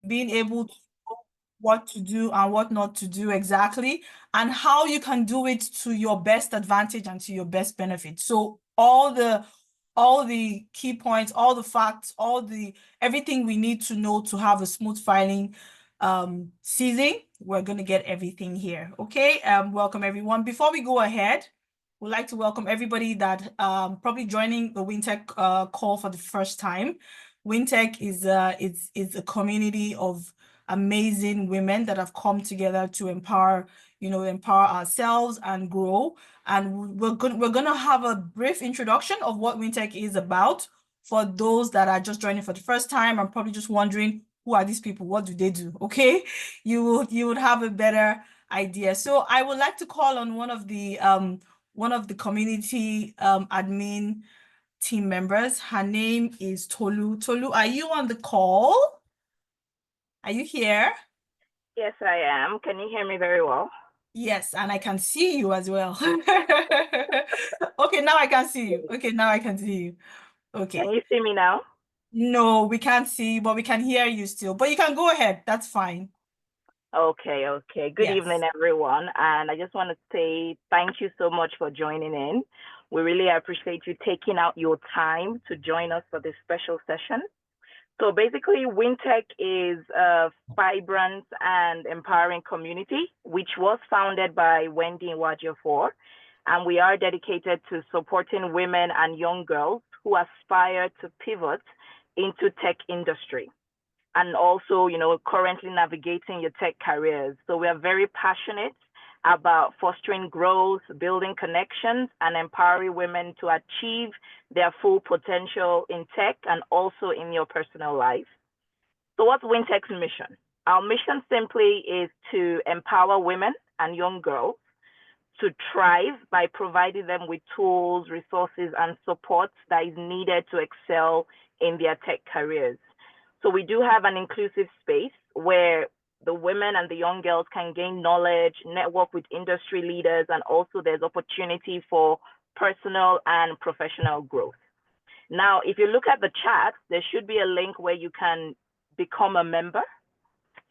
being able to know what to do and what not to do exactly, and how you can do it to your best advantage and to your best benefit. So all the key points, all the facts, everything we need to know to have a smooth filing season, we're going to get everything here. Okay, welcome everyone. Before we go ahead, we'd like to welcome everybody that probably joining the WinTECH call for the first time. WinTECH is a community of amazing women that have come together to empower ourselves and grow. And we're gonna have a brief introduction of what WinTECH is about for those that are just joining for the first time and probably just wondering, who are these people? What do they do? Okay, you would have a better idea. So I would like to call on one of the community admin team members. Her name is Tolu. Tolu, are you on the call? Are you here? Yes, I am. Can you hear me very well? Yes, and I can see you as well. Okay, now I can see you. Okay, now I can see you. Okay. Can you see me now? No, we can't see you, but we can hear you still. But you can go ahead. That's fine. Okay, okay. Good evening, everyone. And I just want to say thank you so much for joining in. We really appreciate you taking out your time to join us for this special session. So basically, WinTECH is a vibrant and empowering community, which was founded by Wendy Nwajiafor, and we are dedicated to supporting women and young girls who aspire to pivot into tech industry and also, currently navigating your tech careers. So we are very passionate about fostering growth, building connections, and empowering women to achieve their full potential in tech and also in your personal life. So what's WinTECH's mission? Our mission simply is to empower women and young girls to thrive by providing them with tools, resources, and support that is needed to excel in their tech careers. So we do have an inclusive space where the women and the young girls can gain knowledge, network with industry leaders, and also there's opportunity for personal and professional growth. Now, if you look at the chat, there should be a link where you can become a member.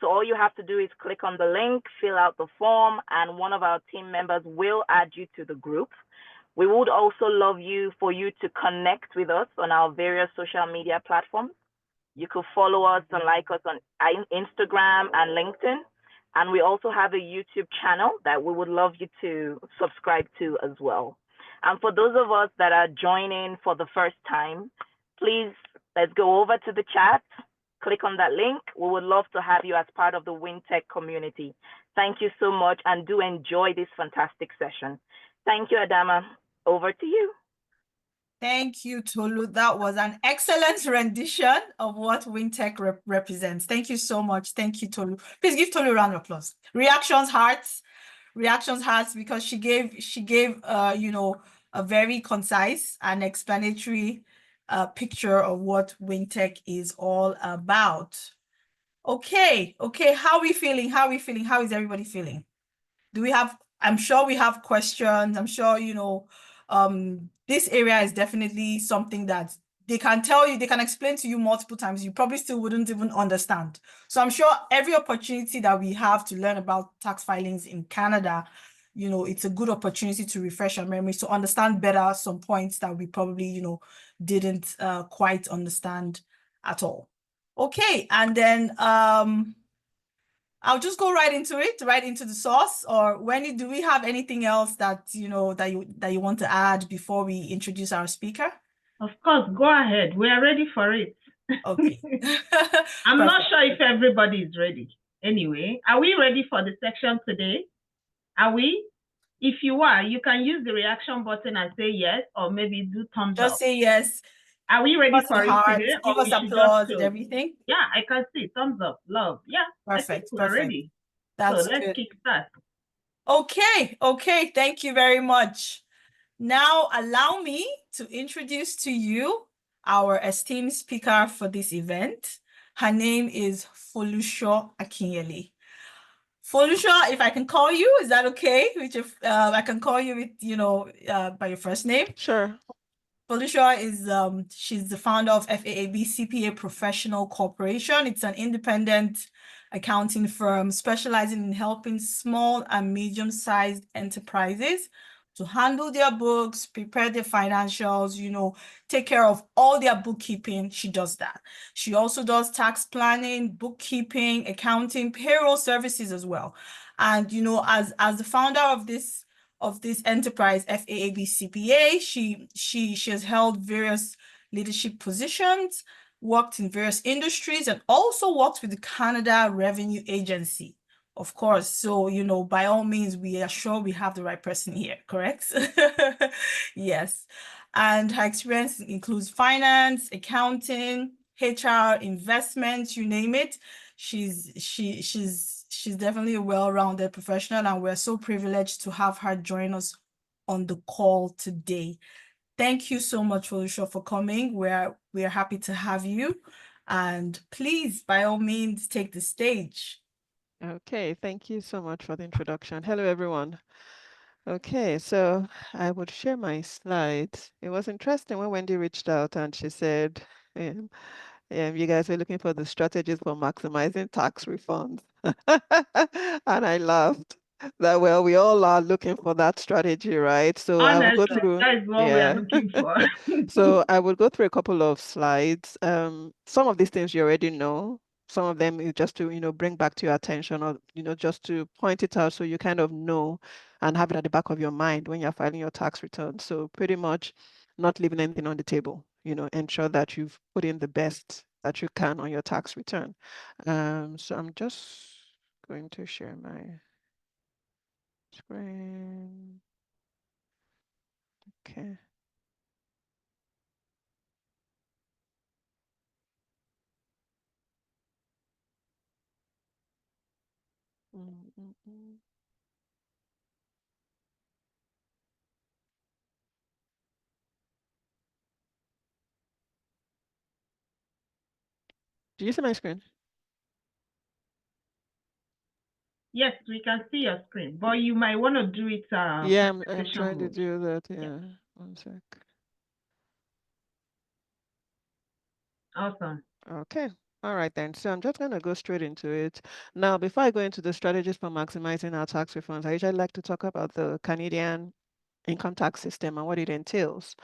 So all you have to do is click on the link, fill out the form, and one of our team members will add you to the group. We would also love for you to connect with us on our various social media platforms. You could follow us and like us on Instagram and LinkedIn. And we also have a YouTube channel that we would love you to subscribe to as well. And for those of us that are joining for the first time, please, let's go over to the chat, click on that link. We would love to have you as part of the WinTECH community. Thank you so much, and do enjoy this fantastic session. Thank you, Adama. Over to you. Thank you, Tolu. That was an excellent rendition of what WinTECH represents. Thank you so much. Thank you, Tolu. Please give Tolu a round of applause. Reactions, hearts, because she gave a very concise and explanatory picture of what WinTECH is all about. Okay, how are we feeling? How is everybody feeling? I'm sure we have questions. I'm sure, this area is definitely something that they can tell you, they can explain to you multiple times. You probably still wouldn't even understand. So I'm sure every opportunity that we have to learn about tax filings in Canada, it's a good opportunity to refresh our memories, to understand better some points that we probably, didn't quite understand at all. Okay, and then I'll just go right into it, right into the sauce. Or Wendy, do we have anything else that that you want to add before we introduce our speaker? Of course, go ahead. We are ready for it. Okay. I'm not sure if everybody is ready. Anyway, are we ready for the section today? Are we? If you are, you can use the reaction button and say yes, or maybe do thumbs up. Just say yes. Are we ready for it today? Give us applause and everything. Yeah, I can see thumbs up, love. Yeah, perfect. We're ready. That's so let's kick start. Okay. Thank you very much. Now, allow me to introduce to you our esteemed speaker for this event. Her name is Folusho Akinyele. Folusho, if I can call you, is that okay? I can call you with, by your first name? Sure. Folusho is she's the founder of FAAB CPA Professional Corporation. It's an independent accounting firm specializing in helping small and medium-sized enterprises to handle their books, prepare their financials, take care of all their bookkeeping. She does that. She also does tax planning, bookkeeping, accounting, payroll services as well. And, as the founder of this enterprise, FAAB CPA, she has held various leadership positions, worked in various industries, and also worked with the Canada Revenue Agency. Of course. So, by all means, we are sure we have the right person here, correct? Yes. And her experience includes finance, accounting, HR, investments, you name it. She's definitely a well-rounded professional, and we're so privileged to have her join us on the call today. Thank you so much, Folusho, for coming. We're happy to have you. And please, by all means, take the stage. Okay, thank you so much for the introduction. Hello, everyone. Okay, so I would share my slides. It was interesting when Wendy reached out and she said, you guys are looking for the strategies for maximizing tax refunds. And I laughed that, well, we all are looking for that strategy, right? So honestly, I will go through. That is what we are looking for. So I will go through a couple of slides. Some of these things you already know. Some of them is just to, bring back to your attention, or, just to point it out so you kind of know and have it at the back of your mind when you're filing your tax return. So pretty much not leaving anything on the table, ensure that you've put in the best that you can on your tax return. So I'm just going to share my screen. Okay. Do you see my screen? Yes, we can see your screen, but you might want to do it. Yeah, I'm trying to do that. Yeah, 1 sec. Awesome. Okay. All right then. So I'm just going to go straight into it. Now, before I go into the strategies for maximizing our tax refunds, I usually like to talk about the Canadian income tax system and what it entails.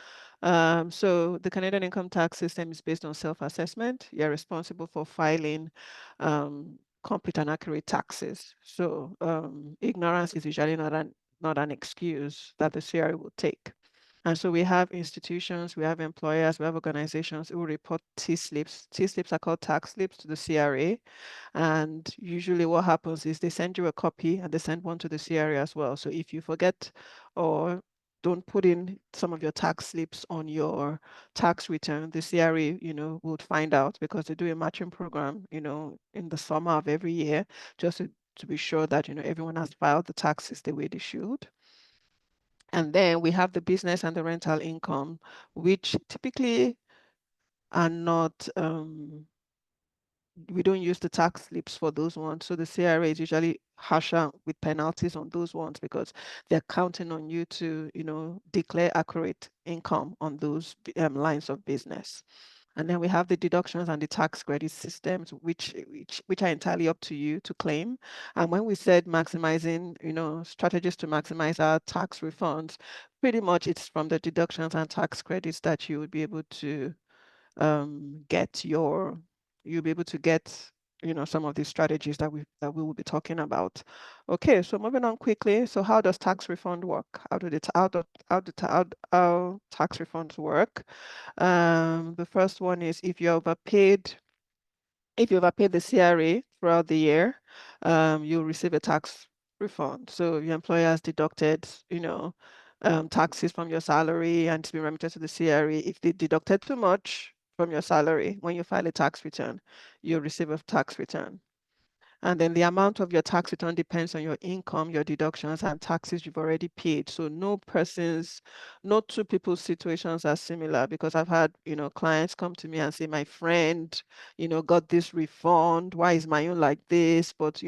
So the Canadian income tax system is based on self-assessment. You're responsible for filing complete and accurate taxes. So ignorance is usually not an excuse that the CRA will take. And so we have institutions, we have employers, we have organizations who report T-slips. T-slips are called tax slips to the CRA. And usually what happens is they send you a copy and they send one to the CRA as well. So if you forget or don't put in some of your tax slips on your tax return, the CRA, would find out, because they do a matching program, in the summer of every year, just to be sure that, everyone has filed the taxes the way they should. And then we have the business and the rental income, which typically are not, we don't use the tax slips for those ones. So the CRA is usually harsher with penalties on those ones because they're counting on you to, declare accurate income on those lines of business. And then we have the deductions and the tax credit systems, which are entirely up to you to claim. And when we said maximizing, strategies to maximize our tax refunds, pretty much it's from the deductions and tax credits that you would be able to you'll be able to get, some of these strategies that we will be talking about. Okay, so moving on quickly. So how does tax refund work? How do tax refunds work? The first one is if you overpaid the CRA throughout the year, you'll receive a tax refund. So your employer has deducted, taxes from your salary and it's been remitted to the CRA. If they deducted too much from your salary, when you file a tax return, you'll receive a tax return. And then the amount of your tax return depends on your income, your deductions, and taxes you've already paid. So no two people's situations are similar, because I've had, clients come to me and say, my friend, got this refund. Why is my own like this? But,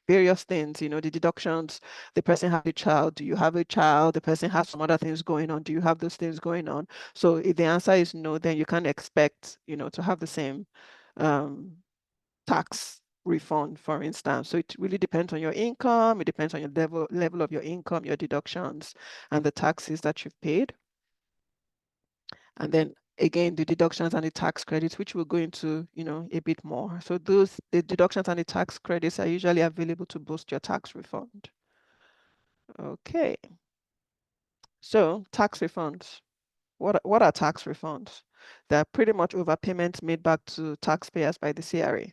various things, you know, the deductions, the person has a child, do you have a child, the person has some other things going on, do you have those things going on? So if the answer is no, then you can't expect, you know, to have the same tax refund, for instance. So it really depends on your income, it depends on your level of your income, your deductions, and the taxes that you've paid. And then again, the deductions and the tax credits, which we'll go into, you know, a bit more. So the deductions and the tax credits are usually available to boost your tax refund. Okay. So tax refunds. What are tax refunds? They're pretty much overpayments made back to taxpayers by the CRA.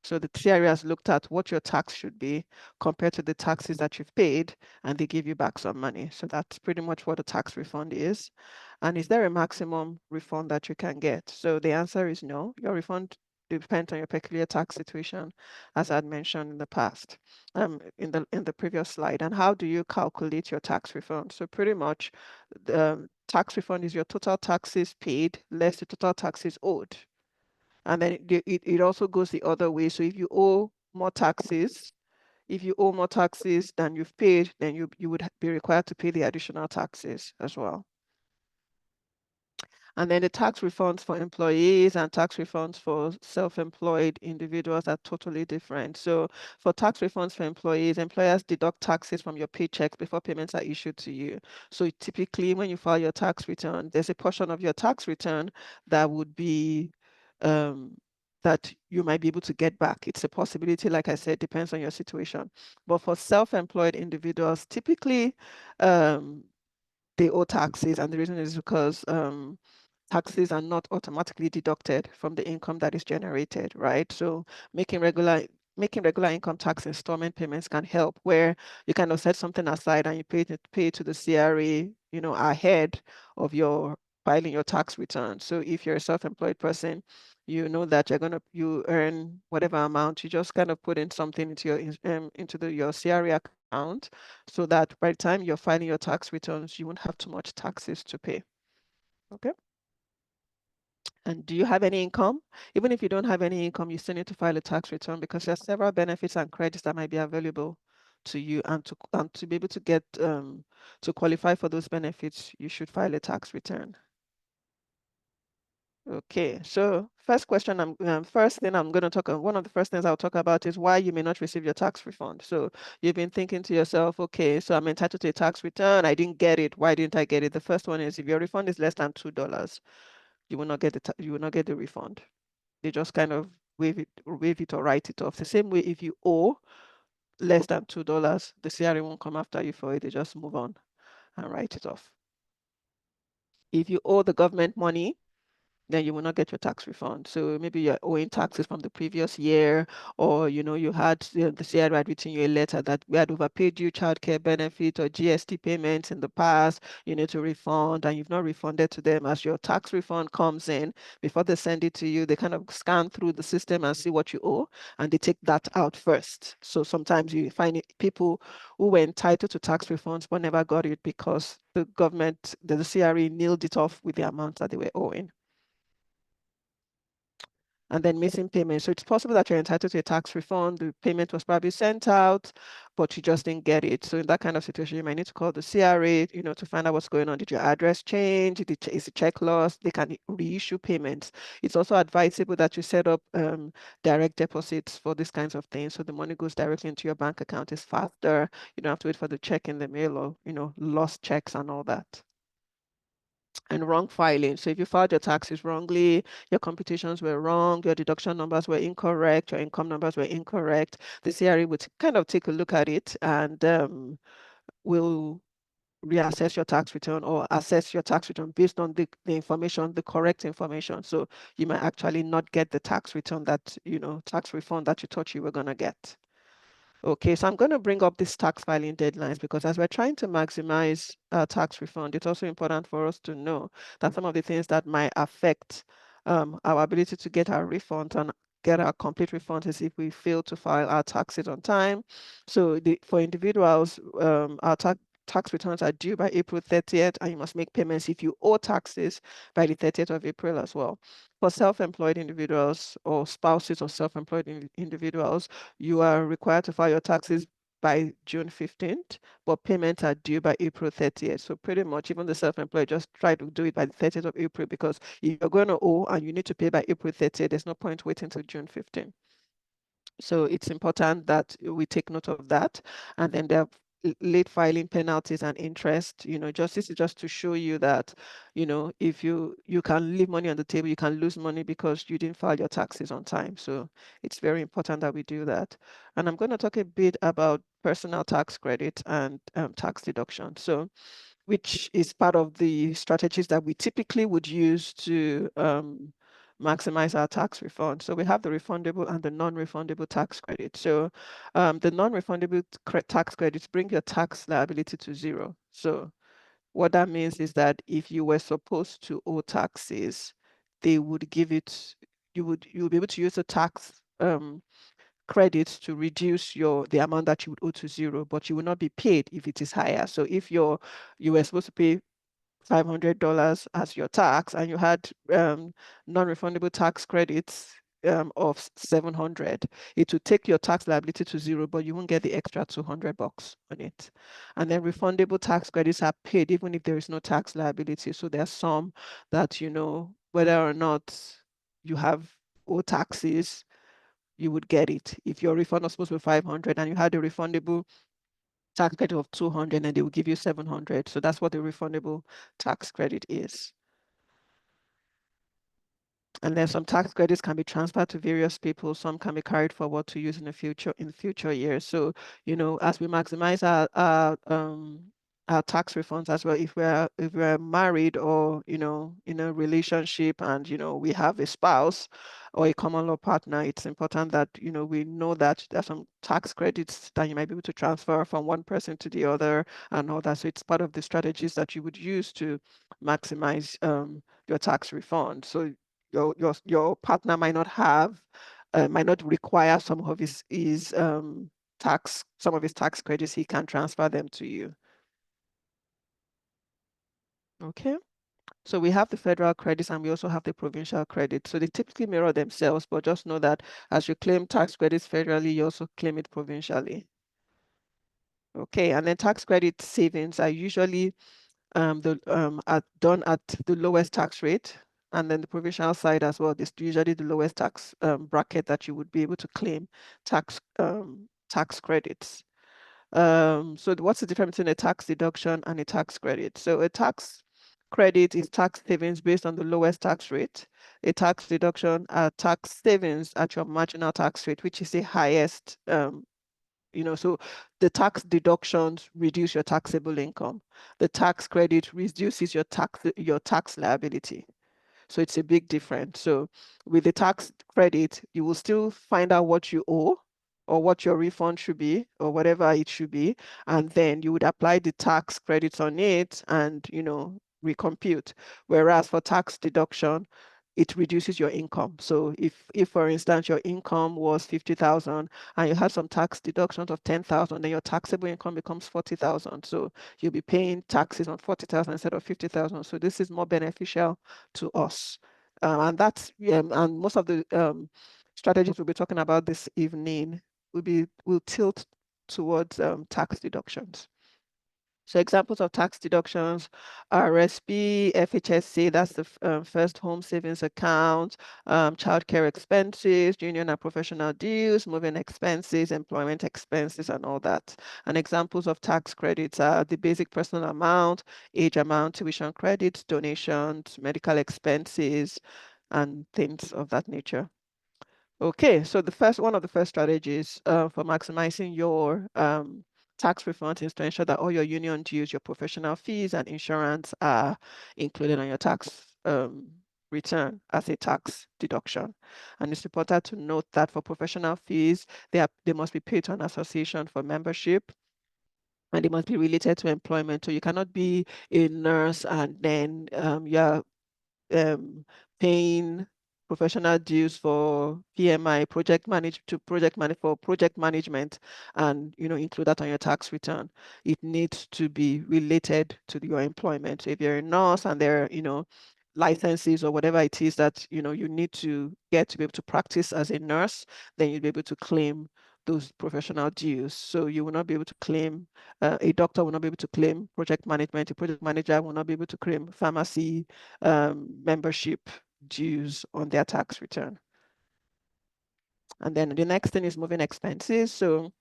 So the CRA has looked at what your tax should be compared to the taxes that you've paid, and they give you back some money. So that's pretty much what a tax refund is. And is there a maximum refund that you can get? So the answer is no. Your refund depends on your peculiar tax situation, as I had mentioned in the past, in the previous slide. And how do you calculate your tax refund? So pretty much the tax refund is your total taxes paid less the total taxes owed. And then it also goes the other way. So if you owe more taxes, than you've paid, then you would be required to pay the additional taxes as well. And then the tax refunds for employees and tax refunds for self-employed individuals are totally different. So for tax refunds for employees, employers deduct taxes from your paychecks before payments are issued to you. So typically when you file your tax return, there's a portion of your tax return that would be that you might be able to get back. It's a possibility, like I said, depends on your situation. But for self-employed individuals, typically they owe taxes, and the reason is because taxes are not automatically deducted from the income that is generated, right? So making regular income tax installment payments can help, where you kind of set something aside and you pay to the CRA, you know, ahead of your filing your tax return. So if you're a self-employed person, you know that you earn whatever amount, you just kind of put in something into your CRA account, so that by the time you're filing your tax returns, you won't have too much taxes to pay. Okay. And do you have any income? Even if you don't have any income, you still need to file a tax return, because there are several benefits and credits that might be available to you. And to be able to get to qualify for those benefits, you should file a tax return. Okay, so first thing I'm going to talk about, one of the first things I'll talk about is why you may not receive your tax refund. So you've been thinking to yourself, okay, so I'm entitled to a tax return. I didn't get it. Why didn't I get it? The first one is if your refund is less than $2, you will not get the refund. They just kind of waive it or write it off. The same way, if you owe less than $2, the CRA won't come after you for it. They just move on and write it off. If you owe the government money, then you will not get your tax refund. So maybe you're owing taxes from the previous year, or you had the CRA had written you a letter that we had overpaid you childcare benefit or GST payments in the past, you need to refund, and you've not refunded to them. As your tax refund comes in, before they send it to you, they kind of scan through the system and see what you owe, and they take that out first. So sometimes you find people who were entitled to tax refunds but never got it because the government, the CRA nilled it off with the amount that they were owing. And then missing payments. So it's possible that you're entitled to a tax refund. The payment was probably sent out, but you just didn't get it. So in that kind of situation, you might need to call the CRA, to find out what's going on. Did your address change? Is the check lost? They can reissue payments. It's also advisable that you set up direct deposits for these kinds of things. So the money goes directly into your bank account. It's faster. You don't have to wait for the check in the mail or, lost checks and all that. And wrong filing. So if you filed your taxes wrongly, your computations were wrong, your deduction numbers were incorrect, your income numbers were incorrect, the CRA would kind of take a look at it and will reassess your tax return or assess your tax return based on the information, the correct information. So you might actually not get the tax return that, tax refund that you thought you were going to get. Okay, so I'm going to bring up these tax filing deadlines, because as we're trying to maximize tax refund, it's also important for us to know that some of the things that might affect our ability to get our refunds and get our complete refunds is if we fail to file our taxes on time. So for individuals, our tax tax returns are due by April 30th, and you must make payments if you owe taxes by the 30th of April as well. For self-employed individuals or spouses of self-employed individuals, you are required to file your taxes by June 15th, but payments are due by April 30th. So pretty much even the self-employed, just try to do it by the 30th of April, because if you're going to owe and you need to pay by April 30th, there's no point waiting till June 15th. So it's important that we take note of that. And then there are late filing penalties and interest. This is just to show you that, if you can leave money on the table, you can lose money because you didn't file your taxes on time. So it's very important that we do that. And I'm going to talk a bit about personal tax credit and tax deduction. So which is part of the strategies that we typically would use to maximize our tax refund. So we have the refundable and the non-refundable tax credit. So the non-refundable tax credits bring your tax liability to zero. So what that means is that if you were supposed to owe taxes, they would give it, you'll be able to use the tax credits to reduce the amount that you would owe to zero, but you will not be paid if it is higher. So if you were supposed to pay $500 as your tax and you had non-refundable tax credits of $700, it would take your tax liability to zero, but you won't get the extra $200 on it. And then refundable tax credits are paid even if there is no tax liability. So there's some that, whether or not you have owed taxes, you would get it. If your refund was supposed to be 500 and you had a refundable tax credit of 200, and they will give you 700. So that's what the refundable tax credit is. And then some tax credits can be transferred to various people. Some can be carried forward to use in the future years. So, as we maximize our tax refunds as well, if we're married or in a relationship and we have a spouse or a common law partner, it's important that we know that there's some tax credits that you might be able to transfer from one person to the other and all that. So it's part of the strategies that you would use to maximize your tax refund. So your partner might not require some of his tax credits. He can transfer them to you. Okay. So we have the federal credits and we also have the provincial credits. So they typically mirror themselves, but just know that as you claim tax credits federally, you also claim it provincially. Okay, and then tax credit savings are usually done at the lowest tax rate, and then the provincial side as well. This is usually the lowest tax bracket that you would be able to claim tax credits. So what's the difference between a tax deduction and a tax credit? So a tax credit is tax savings based on the lowest tax rate. A tax deduction are tax savings at your marginal tax rate, which is the highest. So the tax deductions reduce your taxable income. The tax credit reduces your tax liability. So it's a big difference. So with the tax credit, you will still find out what you owe or what your refund should be or whatever it should be. And then you would apply the tax credits on it and, recompute. Whereas for tax deduction, it reduces your income. So if for instance, your income was 50,000 and you had some tax deductions of 10,000, then your taxable income becomes 40,000. So you'll be paying taxes on 40,000 instead of 50,000. So this is more beneficial to us. And that's, and most of the strategies we'll be talking about this evening will tilt towards tax deductions. So examples of tax deductions are RSP, FHSA, that's the first home savings account, childcare expenses, union and professional dues, moving expenses, employment expenses, and all that. And examples of tax credits are the basic personal amount, age amount, tuition credits, donations, medical expenses, and things of that nature. Okay, so one of the first strategies for maximizing your tax refunds is to ensure that all your union dues, your professional fees, and insurance are included on your tax return as a tax deduction. And it's important to note that for professional fees, they must be paid to an association for membership, and they must be related to employment. So you cannot be a nurse and then you're paying professional dues for PMI, project management, and include that on your tax return. It needs to be related to your employment. So if you're a nurse and there are licenses or whatever it is that you need to get to be able to practice as a nurse, then you'll be able to claim those professional dues. So you will not be able to claim, a doctor will not be able to claim project management, a project manager will not be able to claim pharmacy membership dues on their tax return. And then the next thing is moving expenses. So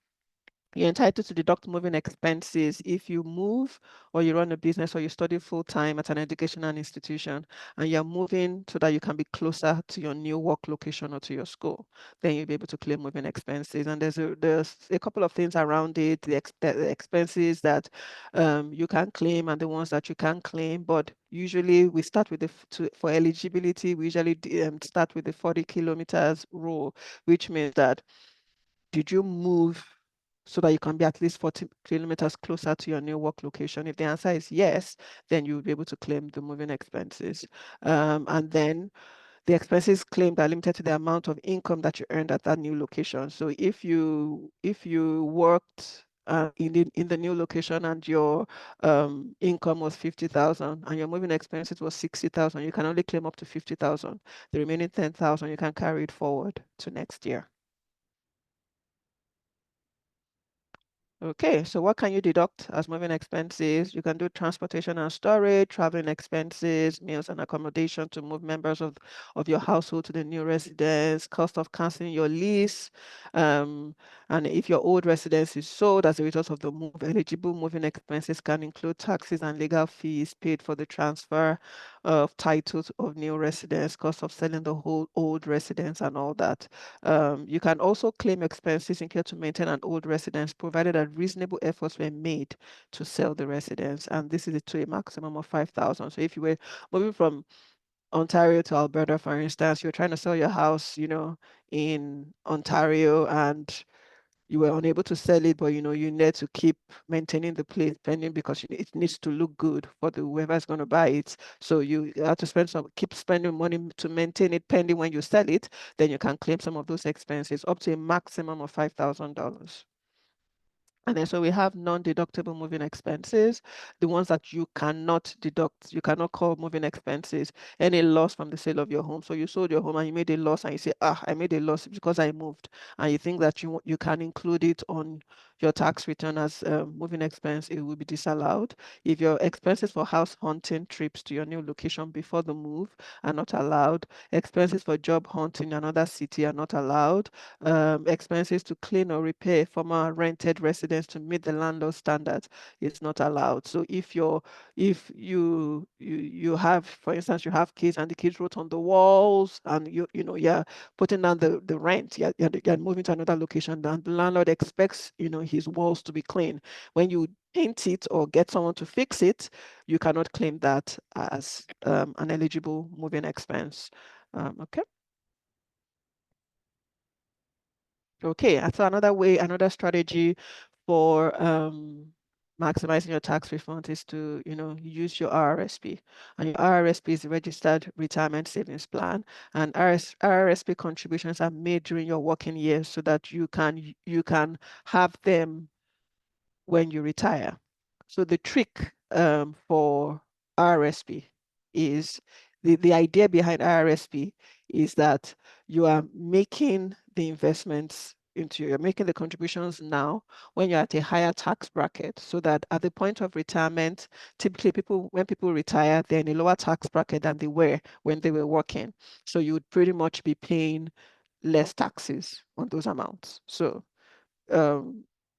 you're entitled to deduct moving expenses if you move or you run a business or you study full-time at an educational institution and you're moving so that you can be closer to your new work location or to your school. Then you'll be able to claim moving expenses. And there's a couple of things around it, the expenses that you can claim and the ones that you can't claim. But usually we start with for eligibility, we usually start with the 40 kilometers rule, which means that did you move so that you can be at least 40 kilometers closer to your new work location? If the answer is yes, then you'll be able to claim the moving expenses. And then the expenses claimed are limited to the amount of income that you earned at that new location. So if you worked in the new location and your income was 50,000 and your moving expenses was 60,000, you can only claim up to 50,000. The remaining 10,000 you can carry it forward to next year. Okay, so what can you deduct as moving expenses? You can do transportation and storage, traveling expenses, meals and accommodation to move members of your household to the new residence, cost of canceling your lease, and if your old residence is sold as a result of the move, eligible moving expenses can include taxes and legal fees paid for the transfer of titles of new residence, cost of selling the whole old residence and all that. You can also claim expenses incurred to maintain an old residence, provided that reasonable efforts were made to sell the residence, and this is to a maximum of 5,000. So if you were moving from Ontario to Alberta, for instance, you're trying to sell your house, in Ontario, and you were unable to sell it, but you need to keep maintaining the place pending because it needs to look good for whoever's going to buy it. So you have to keep spending money to maintain it pending when you sell it. Then you can claim some of those expenses up to a maximum of $5,000. And then so we have non-deductible moving expenses, the ones that you cannot deduct, you cannot call moving expenses, any loss from the sale of your home. So you sold your home and you made a loss and you say, I made a loss because I moved. And you think that you can include it on your tax return as moving expense, it will be disallowed. If your expenses for house hunting trips to your new location before the move are not allowed, expenses for job hunting in another city are not allowed, expenses to clean or repair former rented residence to meet the landlord standards is not allowed. So if you have, for instance, you have kids and the kids wrote on the walls and you're putting down the rent, you're moving to another location, and the landlord expects his walls to be clean. When you paint it or get someone to fix it, you cannot claim that as an eligible moving expense. Okay. Okay, so another strategy for maximizing your tax refund is to use your RRSP. And your RRSP is a registered retirement savings plan, and RRSP contributions are made during your working years so that you can have them when you retire. So the trick for RRSP is the idea behind RRSP is that you are making the investments you're making the contributions now when you're at a higher tax bracket, so that at the point of retirement, typically when people retire, they're in a lower tax bracket than they were when they were working. So you would pretty much be paying less taxes on those amounts. So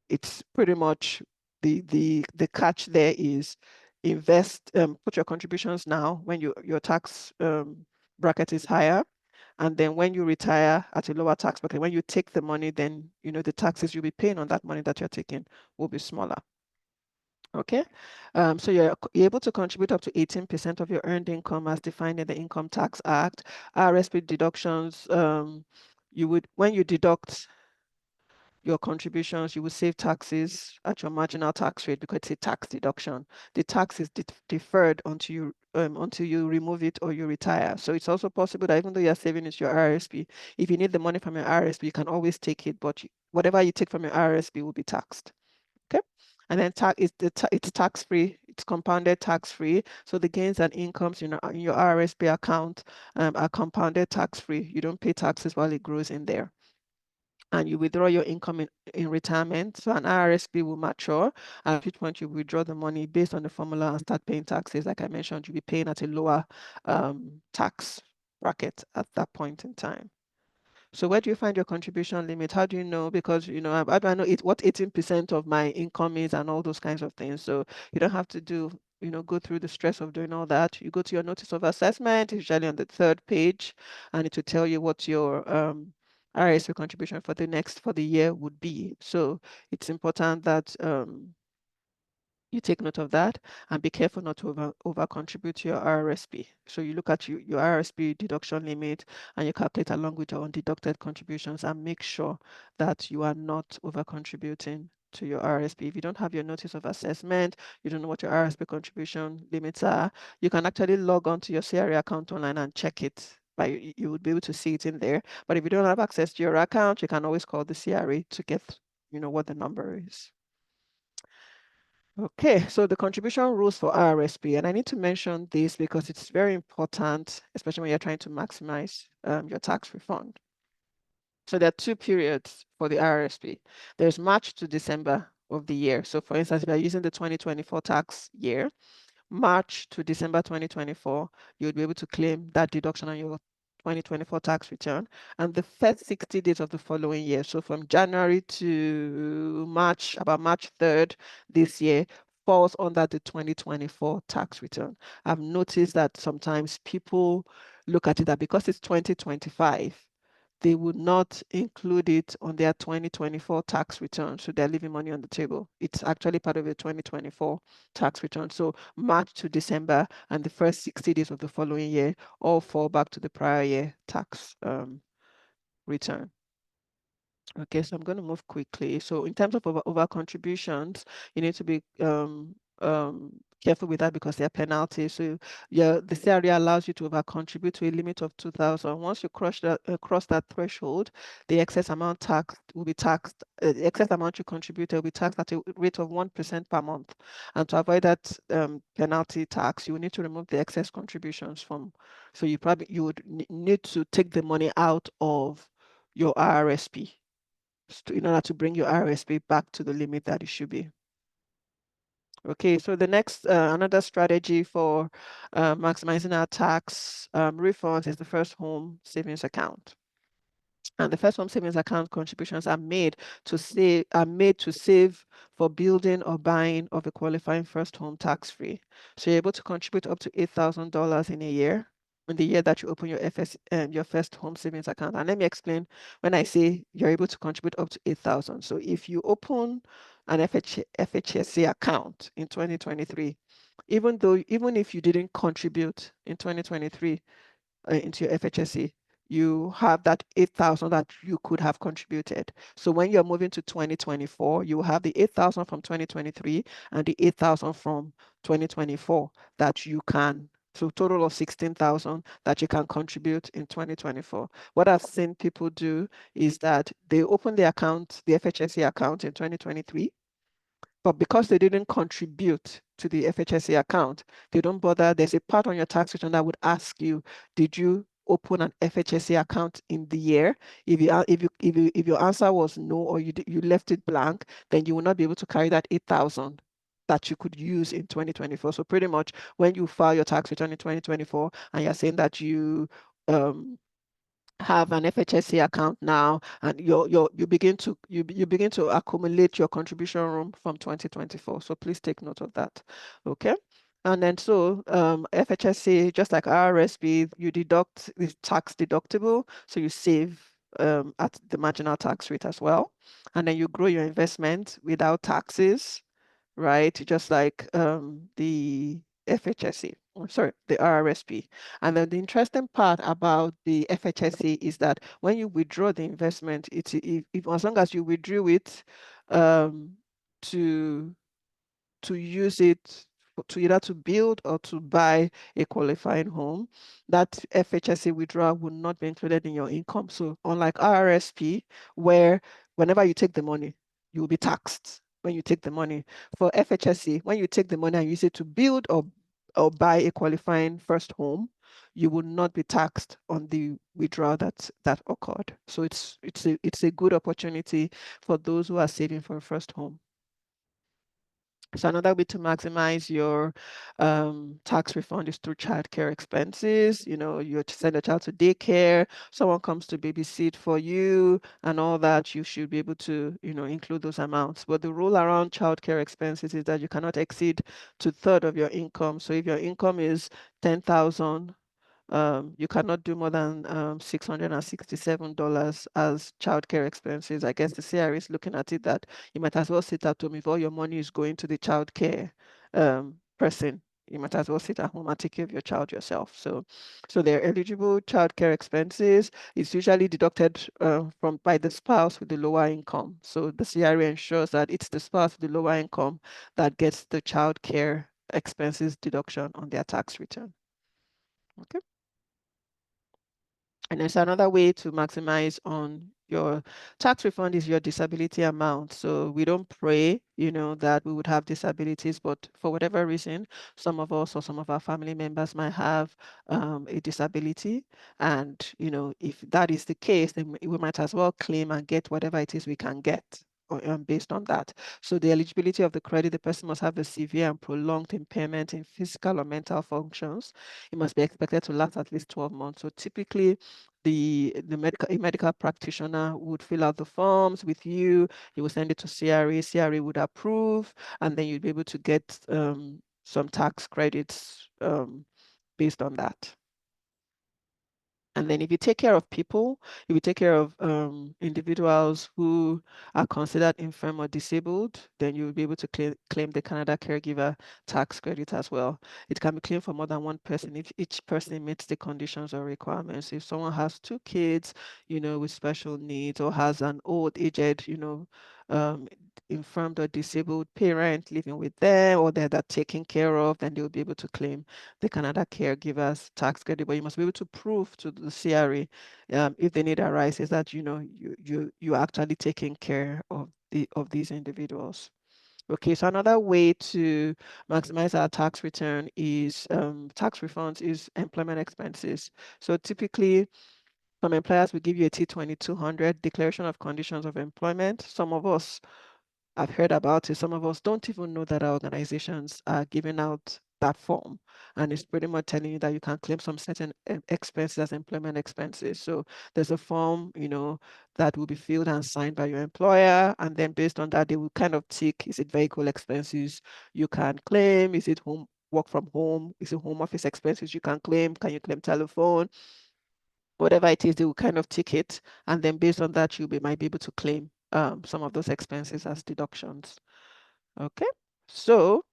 it's pretty much the catch there is put your contributions now when your tax bracket is higher, and then when you retire at a lower tax bracket, when you take the money, then the taxes you'll be paying on that money that you're taking will be smaller. Okay, so you're able to contribute up to 18% of your earned income as defined in the Income Tax Act. RSP deductions, when you deduct your contributions, you will save taxes at your marginal tax rate because it's a tax deduction. The tax is deferred until you remove it or you retire. So it's also possible that even though you're saving it your RSP, if you need the money from your RSP, you can always take it, but whatever you take from your RSP will be taxed. Okay, and then it's tax-free, it's compounded tax-free. So the gains and incomes in your RSP account are compounded tax-free. You don't pay taxes while it grows in there. And you withdraw your income in retirement. So an RSP will mature, at which point you withdraw the money based on the formula and start paying taxes. Like I mentioned, you'll be paying at a lower tax bracket at that point in time. So where do you find your contribution limit? How do you know? Because, I know what 18% of my income is and all those kinds of things. So you don't have to go through the stress of doing all that. You go to your notice of assessment, it's usually on the 3rd page, and it will tell you what your RSP contribution for the year would be. So it's important that you take note of that and be careful not to over contribute to your RSP. So you look at your RSP deduction limit and you calculate along with your undeducted contributions and make sure that you are not over contributing to your RSP. If you don't have your notice of assessment, you don't know what your RSP contribution limits are, you can actually log on to your CRA account online and check it. You would be able to see it in there. But if you don't have access to your account, you can always call the CRA to get what the number is. Okay, so the contribution rules for RSP, and I need to mention this because it's very important, especially when you're trying to maximize your tax refund. So there are 2 periods for the RSP. There's March to December of the year. So for instance, if you're using the 2024 tax year, March to December 2024, you would be able to claim that deduction on your 2024 tax return, and the first 60 days of the following year. So from January to March, about March 3rd this year, falls under the 2024 tax return. I've noticed that sometimes people look at it that because it's 2025, they would not include it on their 2024 tax return. So they're leaving money on the table. It's actually part of your 2024 tax return. So March to December and the first 60 days of the following year all fall back to the prior year tax return. Okay, so I'm going to move quickly. So in terms of over contributions, you need to be careful with that because there are penalties. So the CRA allows you to over contribute to a limit of 2,000. Once you cross that threshold, the excess amount taxed will be taxed. The excess amount you contributed will be taxed at a rate of 1% per month. And to avoid that penalty tax, you will need to remove the excess contributions from. So you would need to take the money out of your RSP in order to bring your RSP back to the limit that it should be. Okay, so the next, another strategy for maximizing our tax refunds is the first home savings account. And the first home savings account contributions are made to save for building or buying of a qualifying first home tax-free. So you're able to contribute up to $8,000 in a year, in the year that you open your first home savings account. And let me explain when I say you're able to contribute up to 8,000. So if you open an FHSA account in 2023, even if you didn't contribute in 2023 into your FHSA, you have that 8,000 that you could have contributed. So when you're moving to 2024, you will have the 8,000 from 2023 and the 8,000 from 2024 that you can. So total of 16,000 that you can contribute in 2024. What I've seen people do is that they open the account, the FHSA account in 2023, but because they didn't contribute to the FHSA account, they don't bother. There's a part on your tax return that would ask you, did you open an FHSA account in the year? If your answer was no, or you left it blank, then you will not be able to carry that 8,000 that you could use in 2024. So pretty much when you file your tax return in 2024 and you're saying that you have an FHSA account now, and you begin to accumulate your contribution room from 2024. So please take note of that. Okay. And then so FHSA, just like RSP, you deduct the tax deductible, so you save at the marginal tax rate as well. And then you grow your investment without taxes, right? Just like the FHSA. sorry, the RRSP. And then the interesting part about the FHSA is that when you withdraw the investment, it's if as long as you withdrew it to use it to either to build or to buy a qualifying home, that FHSA withdrawal will not be included in your income. So unlike RRSP, where whenever you take the money, you will be taxed when you take the money. For FHSA, when you take the money and use it to build or buy a qualifying first home, you will not be taxed on the withdrawal that occurred. So it's a good opportunity for those who are saving for a first home. So another way to maximize your tax refund is through childcare expenses. You know, you send a child to daycare, someone comes to babysit for you and all that, you should be able to, you know, include those amounts. But the rule around childcare expenses is that you cannot exceed 2/3 of your income. So if your income is 10,000, you cannot do more than $667 as childcare expenses. I guess the CRA is looking at it that you might as well sit at home if all your money is going to the childcare person. You might as well sit at home and take care of your child yourself. So they're eligible childcare expenses. It's usually deducted from by the spouse with the lower income. So the CRA ensures that it's the spouse with the lower income that gets the childcare expenses deduction on their tax return. Okay. And there's another way to maximize on your tax refund is your disability amount. So we don't pray, you know, that we would have disabilities, but for whatever reason, some of us or some of our family members might have a disability. And, you know, if that is the case, then we might as well claim and get whatever it is we can get. Based on that. So the eligibility of the credit, the person must have a severe and prolonged impairment in physical or mental functions. It must be expected to last at least 12 months. So typically a medical practitioner would fill out the forms with you, you will send it to CRA would approve, and then you'd be able to get some tax credits based on that. And then if you take care of people, if you take care of individuals who are considered infirm or disabled, then you will be able to claim the Canada Caregiver tax credit as well. It can be claimed for more than one person if each person meets the conditions or requirements. If someone has 2 kids, you know, with special needs, or has an old, aged, you know, infirmed or disabled parent living with them, or they're taken care of, then they'll be able to claim the Canada Caregivers tax credit. But you must be able to prove to the CRA if the need arises that, you know, you're actually taking care of these individuals. Okay, so another way to maximize our tax return is tax refunds is employment expenses. So typically, some employers will give you a T2200 declaration of conditions of employment. Some of us I've heard about it. Some of us don't even know that our organizations are giving out that form. And it's pretty much telling you that you can claim some certain expenses as employment expenses. So there's a form, you know, that will be filled and signed by your employer. And then based on that, they will kind of tick, is it vehicle expenses you can claim? Is it work from home? Is it home office expenses you can claim? Can you claim telephone? Whatever it is, they will kind of tick it. And then based on that, might be able to claim some of those expenses as deductions. Okay, so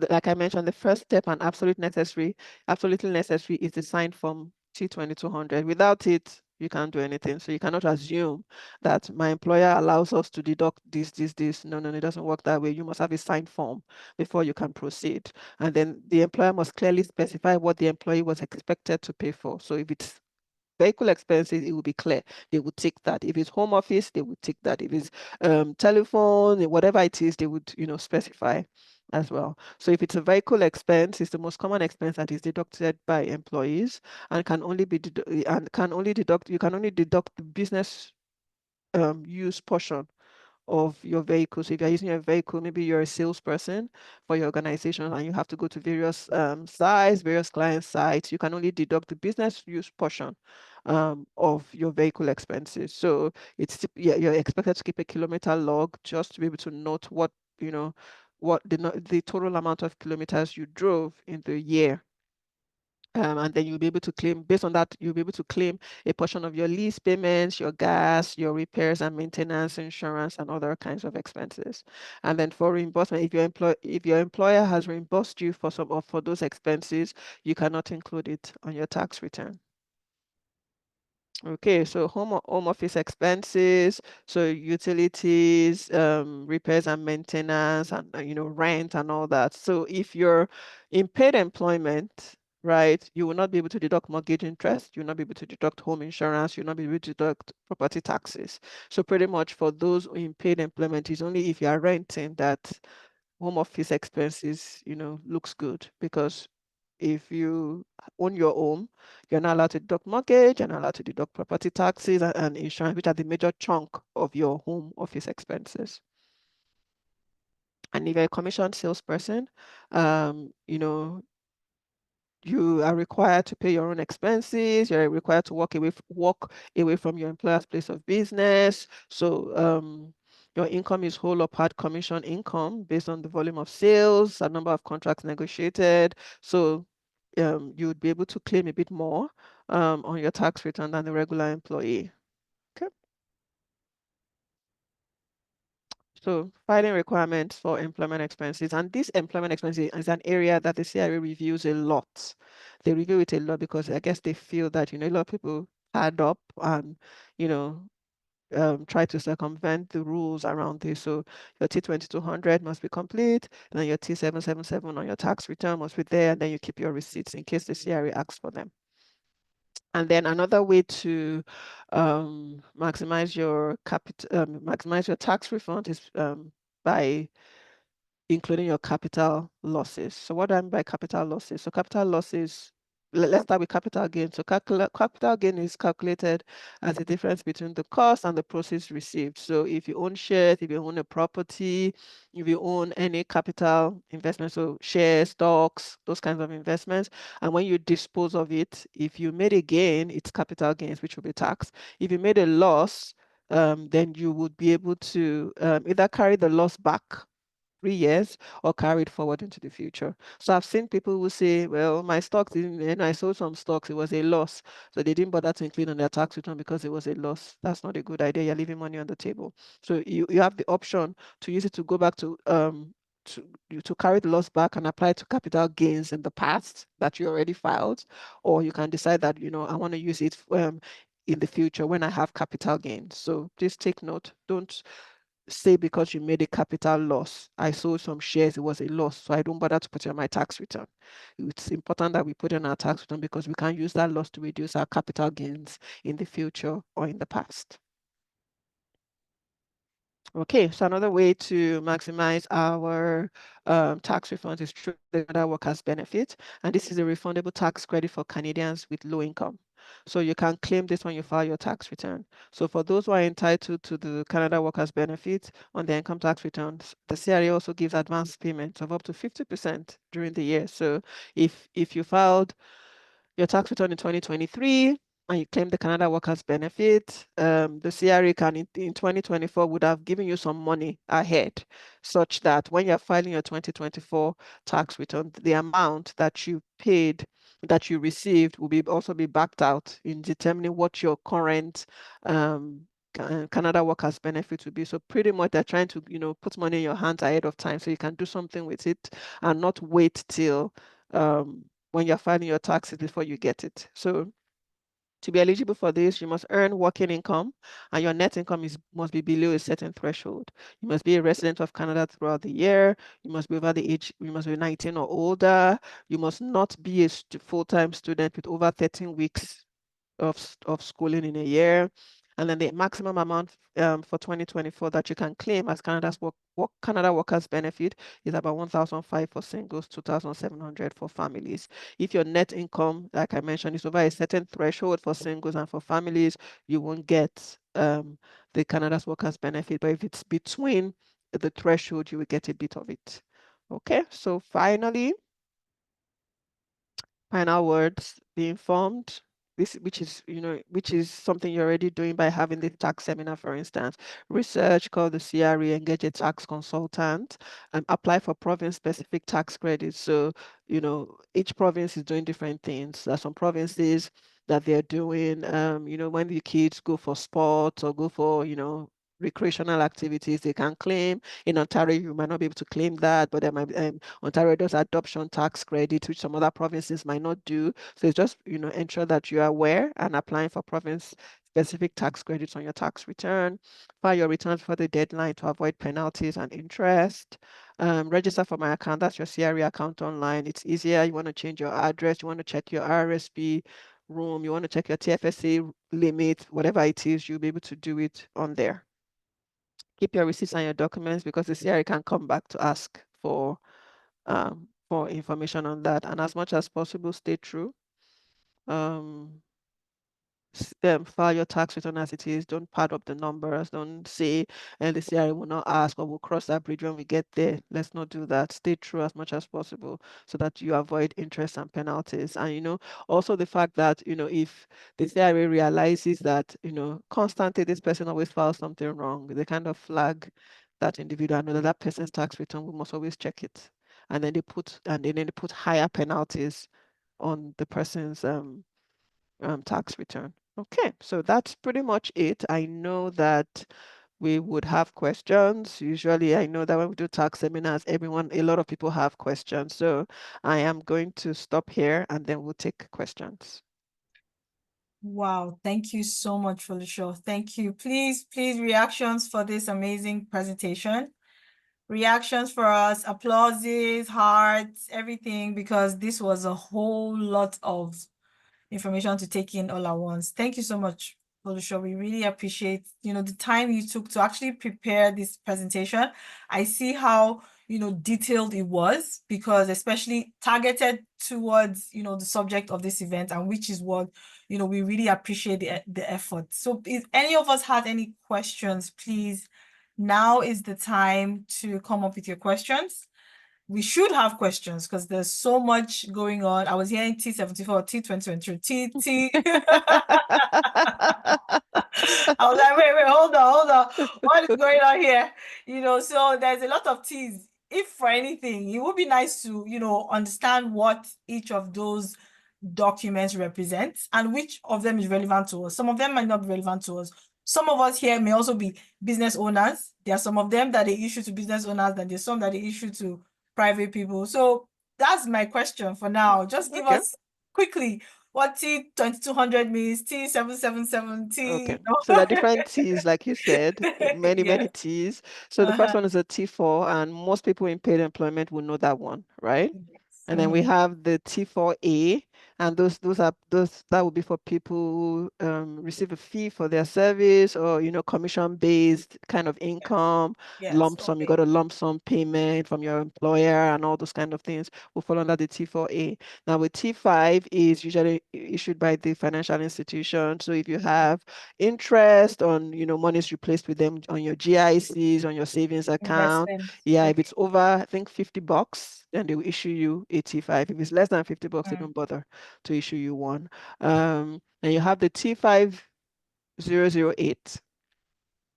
like I mentioned, the first step and absolutely necessary is the signed form T2200. Without it, you can't do anything. So you cannot assume that my employer allows us to deduct this. No, it doesn't work that way. You must have a signed form before you can proceed. And then the employer must clearly specify what the employee was expected to pay for. So if it's vehicle expenses, it will be clear. They will tick that. If it's home office, they will tick that. If it's telephone, whatever it is, they would, you know, specify as well. So if it's a vehicle expense, it's the most common expense that is deducted by employees and can only be you can only deduct the business use portion of your vehicle. So if you're using your vehicle, maybe you're a salesperson for your organization and you have to go to various sites, various client sites, you can only deduct the business use portion of your vehicle expenses. So you're expected to keep a kilometer log just to be able to note what, you know, what the total amount of kilometers you drove in the year. And then you'll be able to claim, based on that, you'll be able to claim a portion of your lease payments, your gas, your repairs and maintenance, insurance, and other kinds of expenses. And then for reimbursement, if your employer has reimbursed you for some of for those expenses, you cannot include it on your tax return. Okay, so home office expenses, so utilities, repairs and maintenance, and rent and all that. So if you're in paid employment, right, you will not be able to deduct mortgage interest, you'll not be able to deduct home insurance, you'll not be able to deduct property taxes. So pretty much for those in paid employment, is only if you are renting that home office expenses, looks good, because if you own your home, you're not allowed to deduct mortgage, you're not allowed to deduct property taxes and insurance, which are the major chunk of your home office expenses. And if you're a commissioned salesperson, you are required to pay your own expenses. You're required to walk away from your employer's place of business. So your income is whole or part commission income based on the volume of sales, a number of contracts negotiated. So you would be able to claim a bit more on your tax return than the regular employee. Okay. So filing requirements for employment expenses, and this employment expenses is an area that the CRA reviews a lot. They review it a lot because I guess they feel that, a lot of people add up and, try to circumvent the rules around this. So your T2200 must be complete, and then your T777 on your tax return must be there, and then you keep your receipts in case the CRA asks for them. And then another way to maximize your tax refund is by including your capital losses. So what do I mean by capital losses? So capital losses, let's start with capital gain. So capital gain is calculated as the difference between the cost and the proceeds received. So if you own shares, if you own a property, if you own any capital investment, so shares, stocks, those kinds of investments, and when you dispose of it, if you made a gain, it's capital gains, which will be taxed. If you made a loss, then you would be able to either carry the loss back 3 years or carried forward into the future. So I've seen people who say, well, my stocks didn't, I sold some stocks, it was a loss. So they didn't bother to include on their tax return because it was a loss. That's not a good idea. You're leaving money on the table. So you have the option to use it to go back to carry the loss back and apply to capital gains in the past that you already filed, or you can decide that, I want to use it in the future when I have capital gains. So just take note. Don't say because you made a capital loss, I sold some shares, it was a loss, so I don't bother to put it on my tax return. It's important that we put in our tax return because we can use that loss to reduce our capital gains in the future or in the past. Okay, so another way to maximize our tax refunds is through the Canada Workers Benefit, and this is a refundable tax credit for Canadians with low income. So you can claim this when you file your tax return. So for those who are entitled to the Canada Workers Benefit on their income tax returns, the CRA also gives advance payments of up to 50% during the year. So if you filed your tax return in 2023 and you claim the Canada Workers Benefit, the CRA can in 2024 would have given you some money ahead, such that when you're filing your 2024 tax return, the amount that you paid, that you received, will also be backed out in determining what your current Canada Workers Benefit will be. So pretty much they're trying to put money in your hands ahead of time so you can do something with it and not wait till when you're filing your taxes before you get it. So to be eligible for this, you must earn working income and your net income must be below a certain threshold. You must be a resident of Canada throughout the year. You must be over the age, you must be 19 or older. You must not be a full-time student with over 13 weeks of schooling in a year. And then the maximum amount for 2024 that you can claim as Canada Workers Benefit is about 1,500 for singles, 2,700 for families. If your net income, like I mentioned, is over a certain threshold for singles and for families, you won't get the Canada Workers Benefit. But if it's between the threshold, you will get a bit of it. Okay, so final words: be informed, this, which is, which is something you're already doing by having the tax seminar, for instance. Research, call the CRE, engage a tax consultant, and apply for province-specific tax credits. So, each province is doing different things. There are some provinces that they're doing, when the kids go for sports or go for, recreational activities, they can claim. In Ontario, you might not be able to claim that, but there might Ontario does adoption tax credit, which some other provinces might not do. So it's just, ensure that you are aware and applying for province-specific tax credits on your tax return. File your returns for the deadline to avoid penalties and interest. Register for my account. That's your CRE account online. It's easier. You want to change your address. You want to check your RSP room. You want to check your TFSA limit, whatever it is, you'll be able to do it on there. Keep your receipts and your documents, because the CRE can come back to ask for information on that. And as much as possible, stay true. File your tax return as it is. Don't pad up the numbers. Don't say, and the CRA will not ask, or we'll cross that bridge when we get there. Let's not do that. Stay true as much as possible so that you avoid interest and penalties. And, also the fact that, if the CRA realizes that, constantly this person always files something wrong, they kind of flag that individual. I know that person's tax return, we must always check it. And then they put higher penalties on the person's tax return. Okay, so that's pretty much it. I know that we would have questions. Usually, I know that when we do tax seminars, a lot of people have questions. So I am going to stop here and then we'll take questions. Wow, thank you so much, Folusho. Thank you. Please, reactions for this amazing presentation. Reactions for us, applauses, hearts, everything, because this was a whole lot of information to take in all at once. Thank you so much, Folusho. We really appreciate, the time you took to actually prepare this presentation. I see how, detailed it was, because especially targeted towards, the subject of this event, and which is what, we really appreciate the effort. So if any of us had any questions, please, now is the time to come up with your questions. We should have questions because there's so much going on. I was hearing T74, T2023, T. I was like, wait, hold on. What is going on here? So there's a lot of T's. If for anything, it would be nice to, understand what each of those documents represents and which of them is relevant to us. Some of them might not be relevant to us. Some of us here may also be business owners. There are some of them that they issue to business owners, and there's some that they issue to private people. So that's my question for now. Just give us quickly what T2200 means, T777, T. Okay, so there are different T's, like you said, many T's. So the first one is a T4, and most people in paid employment will know that one, right? And then we have the T4A, and that would be for people who receive a fee for their service, or commission-based kind of income, lump sum. You got a lump sum payment from your employer, and all those kind of things will fall under the T4A. Now, with T5 is usually issued by the financial institution. So if you have interest on monies you placed with them on your GICs, on your savings account, if it's over, I think $50, then they will issue you a T5. If it's less than $50, they don't bother to issue you one. And you have the T5008,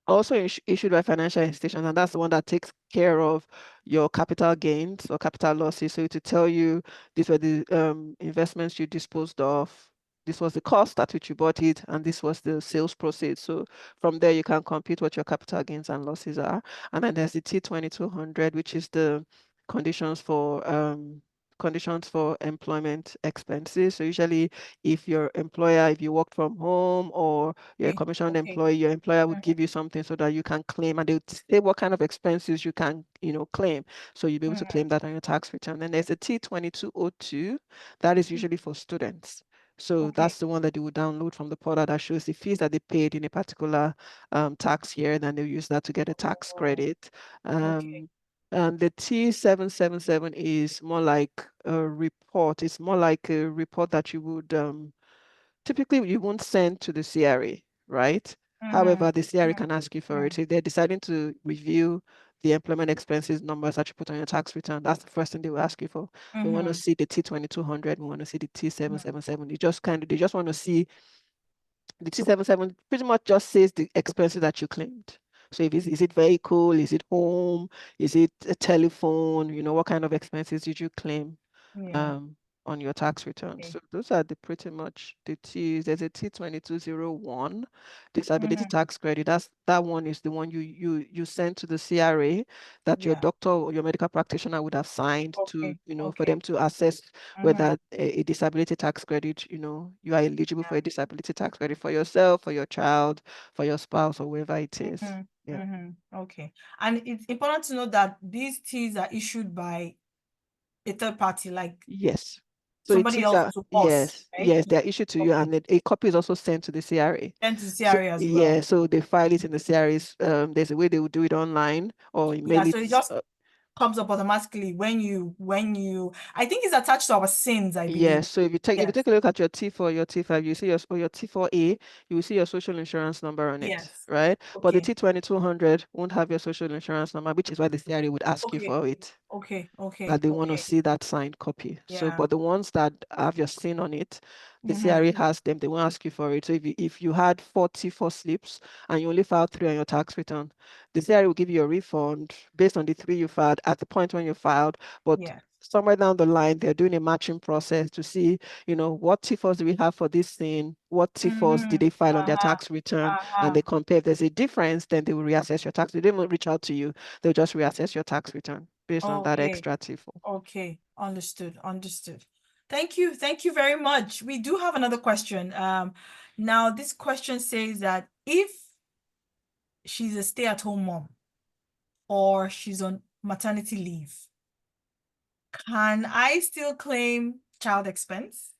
also issued by financial institutions, and that's the one that takes care of your capital gains or capital losses. So to tell you, these were the investments you disposed of, this was the cost at which you bought it, and this was the sales proceeds. So from there, you can compute what your capital gains and losses are. And then there's the T2200, which is the conditions for employment expenses. So usually if your employer, if you work from home or you're a commissioned employee, your employer would give you something so that you can claim, and they would say what kind of expenses you can, claim. So you'll be able to claim that on your tax return. Then there's a T2202, that is usually for students. So that's the one that you would download from the portal that shows the fees that they paid in a particular tax year. Then they'll use that to get a tax credit. And the T777 is more like a report. It's more like a report that you would typically you won't send to the CRA, right? However, the CRA can ask you for it. So if they're deciding to review the employment expenses numbers that you put on your tax return. That's the first thing they will ask you for. We want to see the T2200. We want to see the T777. They just want to see the T77 pretty much just says the expenses that you claimed. So if is it vehicle, is it home, is it a telephone, what kind of expenses did you claim on your tax return? So those are pretty much the T's. There's a T2201 disability tax credit. That one is the one you send to the CRA that your doctor or your medical practitioner would have signed to, for them to assess whether a disability tax credit, you are eligible for a disability tax credit for yourself, for your child, for your spouse, or whoever it is. Okay. And it's important to know that these T's are issued by a third party, like yes. So somebody else to us, right? yes, they're issued to you, and a copy is also sent to the CRA. Sent to the CRA as well. Yeah, so they file it in the CRA's. There's a way they will do it online or email so it just comes up automatically when you I think it's attached to our SINs, I believe. Yes, so if you take a look at your T4, your T5, you see your T4A, you will see your social insurance number on it, right? But the T2200 won't have your social insurance number, which is why the CRA would ask you for it. That they want to see that signed copy. So, but the ones that have your SIN on it, the CRA has them, they won't ask you for it. So if you had 4 T4 slips and you only filed 3 on your tax return, the CRA will give you a refund based on the 3 you filed at the point when you filed, but somewhere down the line, they're doing a matching process to see, what T4s do we have for this thing? What T4s did they file on their tax return? And they compare. If there's a difference, then they will reassess your tax. They don't reach out to you. They'll just reassess your tax return based on that extra T4. Okay, understood. Thank you very much. We do have another question. Now this question says that if she's a stay-at-home mom or she's on maternity leave, can I still claim child expense?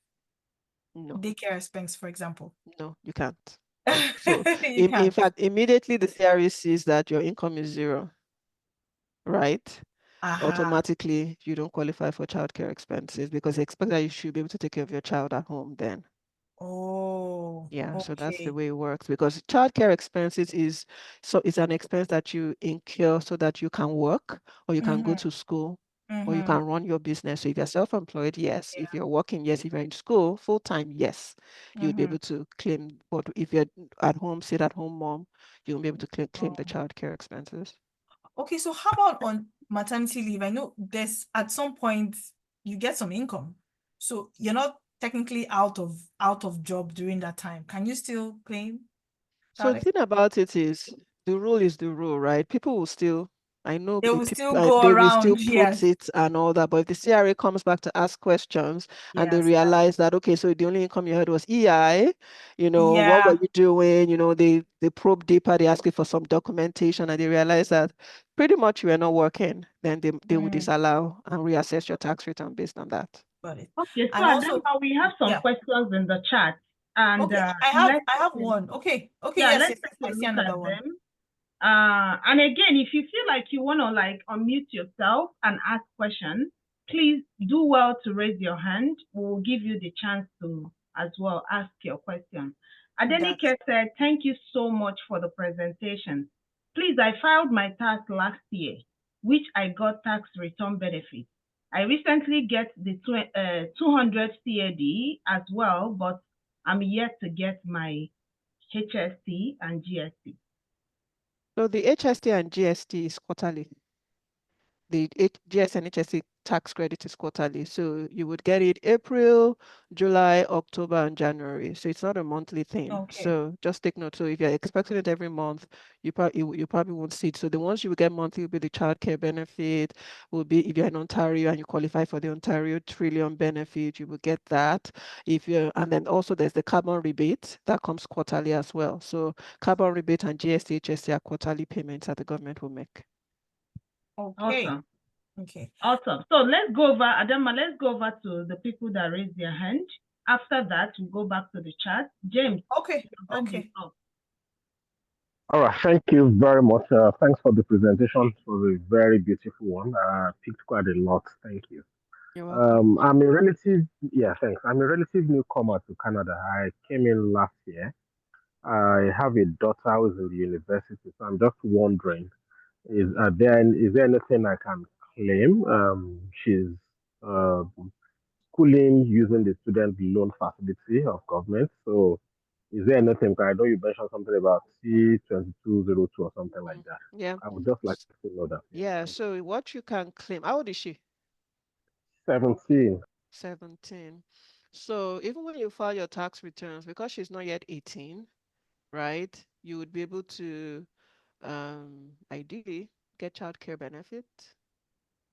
No. Daycare expense, for example? No, you can't. So in fact, immediately the CRA sees that your income is 0, right? Automatically, you don't qualify for childcare expenses because they expect that you should be able to take care of your child at home then. Yeah, so that's the way it works, because childcare expenses is an expense that you incur so that you can work or you can go to school or you can run your business. So if you're self-employed, yes. If you're working, yes. If you're in school full-time, yes, you'll be able to claim. But if you're at home, sit-at-home mom, you won't be able to claim the childcare expenses. Okay, so how about on maternity leave? I know there's at some point you get some income, so you're not technically out of job during that time. Can you still claim? So the thing about it is, the rule is the rule, right? People will still, I know they will people, still go they around, will still put it and all that. But if the CRA comes back to ask questions and they realize that, okay, so the only income you had was EI, what were you doing? They probe deeper, they ask you for some documentation, and they realize that pretty much you are not working, then they will disallow and reassess your tax return based on that. Got it. Okay, so also, we have some questions in the chat. And I have one. Okay. Yeah, let's take a look at them. And again, if you feel like you want to unmute yourself and ask questions, please do well to raise your hand. We'll give you the chance to as well ask your question. Adenike said, thank you so much for the presentation. Please, I filed my tax last year, which I got tax return benefits. I recently get the 200 CAD as well, but I'm yet to get my HST and GST. So the HST and GST is quarterly. The GST and HST tax credit is quarterly. So you would get it April, July, October, and January. So it's not a monthly thing. So just take note. So if you're expecting it every month, you probably won't see it. So the ones you will get monthly will be the childcare benefit, will be if you're in Ontario and you qualify for the Ontario Trillium benefit, you will get that. And then also there's the carbon rebate that comes quarterly as well. So carbon rebate and GST, HST are quarterly payments that the government will make. Okay. Awesome. Okay. Awesome. So let's go over, Adama, let's go over to the people that raised their hand. After that, we'll go back to the chat. James. Okay. All right. Thank you very much. Thanks for the presentation. It was a very beautiful one. Picked quite a lot. Thank you. You're welcome. Thanks. I'm a relative newcomer to Canada. I came in last year. I have a daughter who's in the university, so I'm just wondering, is there anything I can claim? She's uh, schooling using the student loan facility of government. So is there anything? I know you mentioned something about C2202 or something like that. Yeah. I would just like to know that. Yeah, Yeah. thank you. So what you can claim, how old is she? 17. 17. So even when you file your tax returns, because she's not yet 18, right, you would be able to ideally get childcare benefit,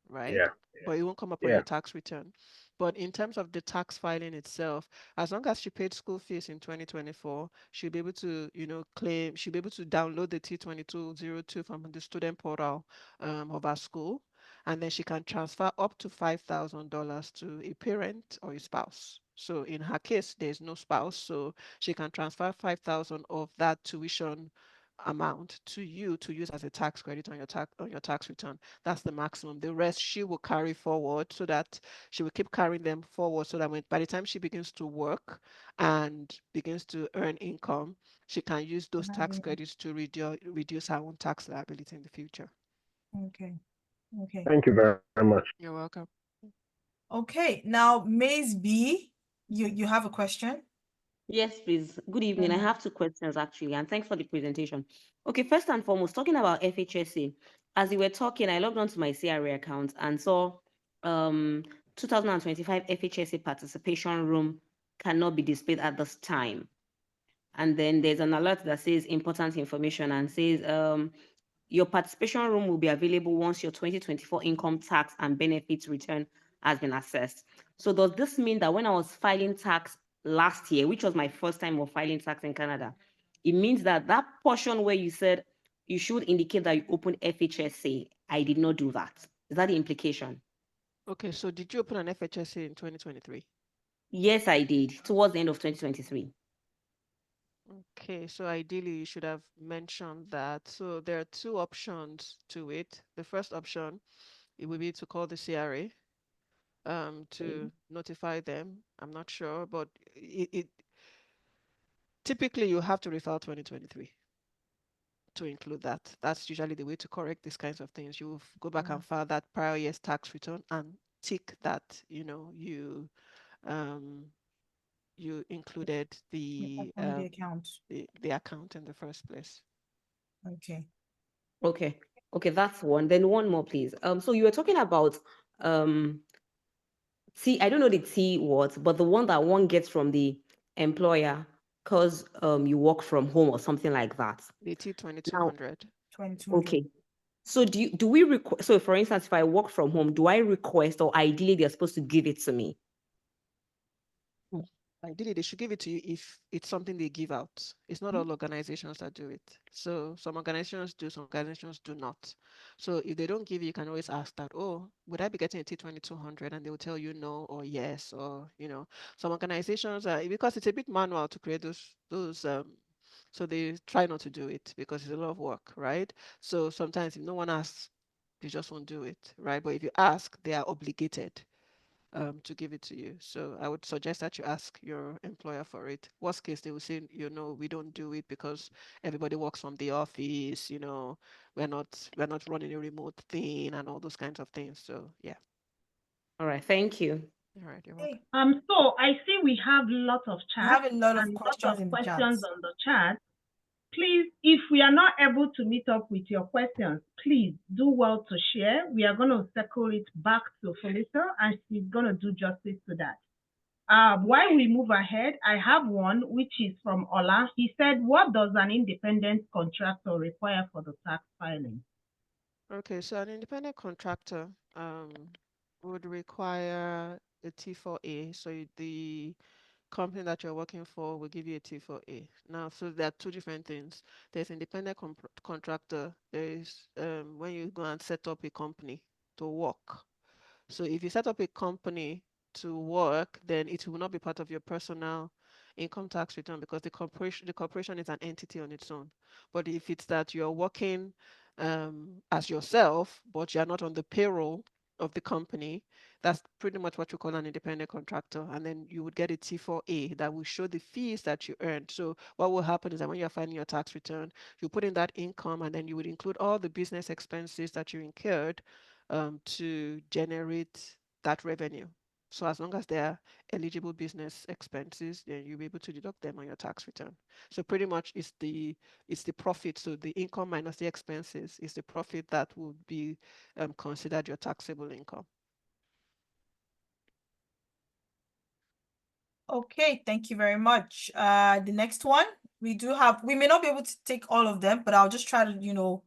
right? Yeah, But it won't come up on yeah, your tax return. But in terms of the tax filing itself, as long as she paid school fees in 2024, she'll be able to, claim, she'll be able to download the T2202 from the student portal of our school. And then she can transfer up to $5,000 to a parent or a spouse. So in her case, there's no spouse, so she can transfer 5,000 of that tuition amount to you to use as a tax credit on your tax return. That's the maximum. The rest she will carry forward so that she will keep carrying them forward so that by the time she begins to work and begins to earn income, she can use those tax credits to reduce her own tax liability in the future. Okay. Okay. thank you very much. You're welcome. Okay. Now, Maze B, you have a question? Yes, please. Good evening. I have two questions actually, and thanks for the presentation. Okay, first and foremost, talking about FHSA. As you were talking, I logged onto my CRA account and saw 2025 FHSA participation room cannot be displayed at this time. And then there's an alert that says important information and says your participation room will be available once your 2024 income tax and benefits return has been assessed. So does this mean that when I was filing tax last year, which was my first time of filing tax in Canada, it means that that portion where you said you should indicate that you opened FHSA, I did not do that. Is that the implication? Okay, so did you open an FHSA in 2023? Yes, I did, towards the end of 2023. Okay, so ideally you should have mentioned that. So there are two options to it. The first option, it would be to call the CRA to notify them. I'm not sure, but it typically you have to refile 2023 to include that. That's usually the way to correct these kinds of things. You go back and file that prior year's tax return and tick that, um, you included the On the account. the account in the first place. Okay. Okay, that's one. Then one more, please. So you were talking about I don't know the T words, but the one that one gets from the employer because you work from home or something like that. The Now, T2200. 2200. okay. So do we request? So for instance, if I work from home, do I request or ideally they're supposed to give it to me? Ideally, they should give it to you if it's something they give out. It's not all organizations that do it. So some organizations do, some organizations do not. So if they don't give you, you can always ask that, oh, would I be getting a T2200? And they will tell you no or yes, or, some organizations are, because it's a bit manual to create those, so they try not to do it because it's a lot of work, right? So sometimes if no one asks, they just won't do it, right? But if you ask, they are obligated to give it to you. So I would suggest that you ask your employer for it. Worst case, they will say, we don't do it because everybody works from the office, we're not running a remote thing and all those kinds of things. So yeah. All right, thank you. All right, you're welcome. So I see we have lots of We chats have a lot of and questions lots of in the questions chat. on the chat. Please, if we are not able to meet up with your questions, please do well to share. We are going to circle it back to Folusho, and she's going to do justice to that. While we move ahead, I have one which is from Ola. He said, what does an independent contractor require for the tax filing? Okay, so an independent contractor would require a T4A. So the company that you're working for will give you a T4A. Now, so there are two different things. There's independent contractor. There is when you go and set up a company to work. So if you set up a company to work, then it will not be part of your personal income tax return because the corporation is an entity on its own. But if it's that you're working as yourself, but you're not on the payroll of the company, That's pretty much what you call an independent contractor. And then you would get a T4A that will show the fees that you earned. So what will happen is that when you're filing your tax return, you put in that income, and then you would include all the business expenses that you incurred to generate that revenue. So as long as they are eligible business expenses, then you'll be able to deduct them on your tax return. So pretty much it's the profit. So the income minus the expenses is the profit that would be considered your taxable income. Okay, thank you very much. The next one, we may not be able to take all of them, but I'll just try to,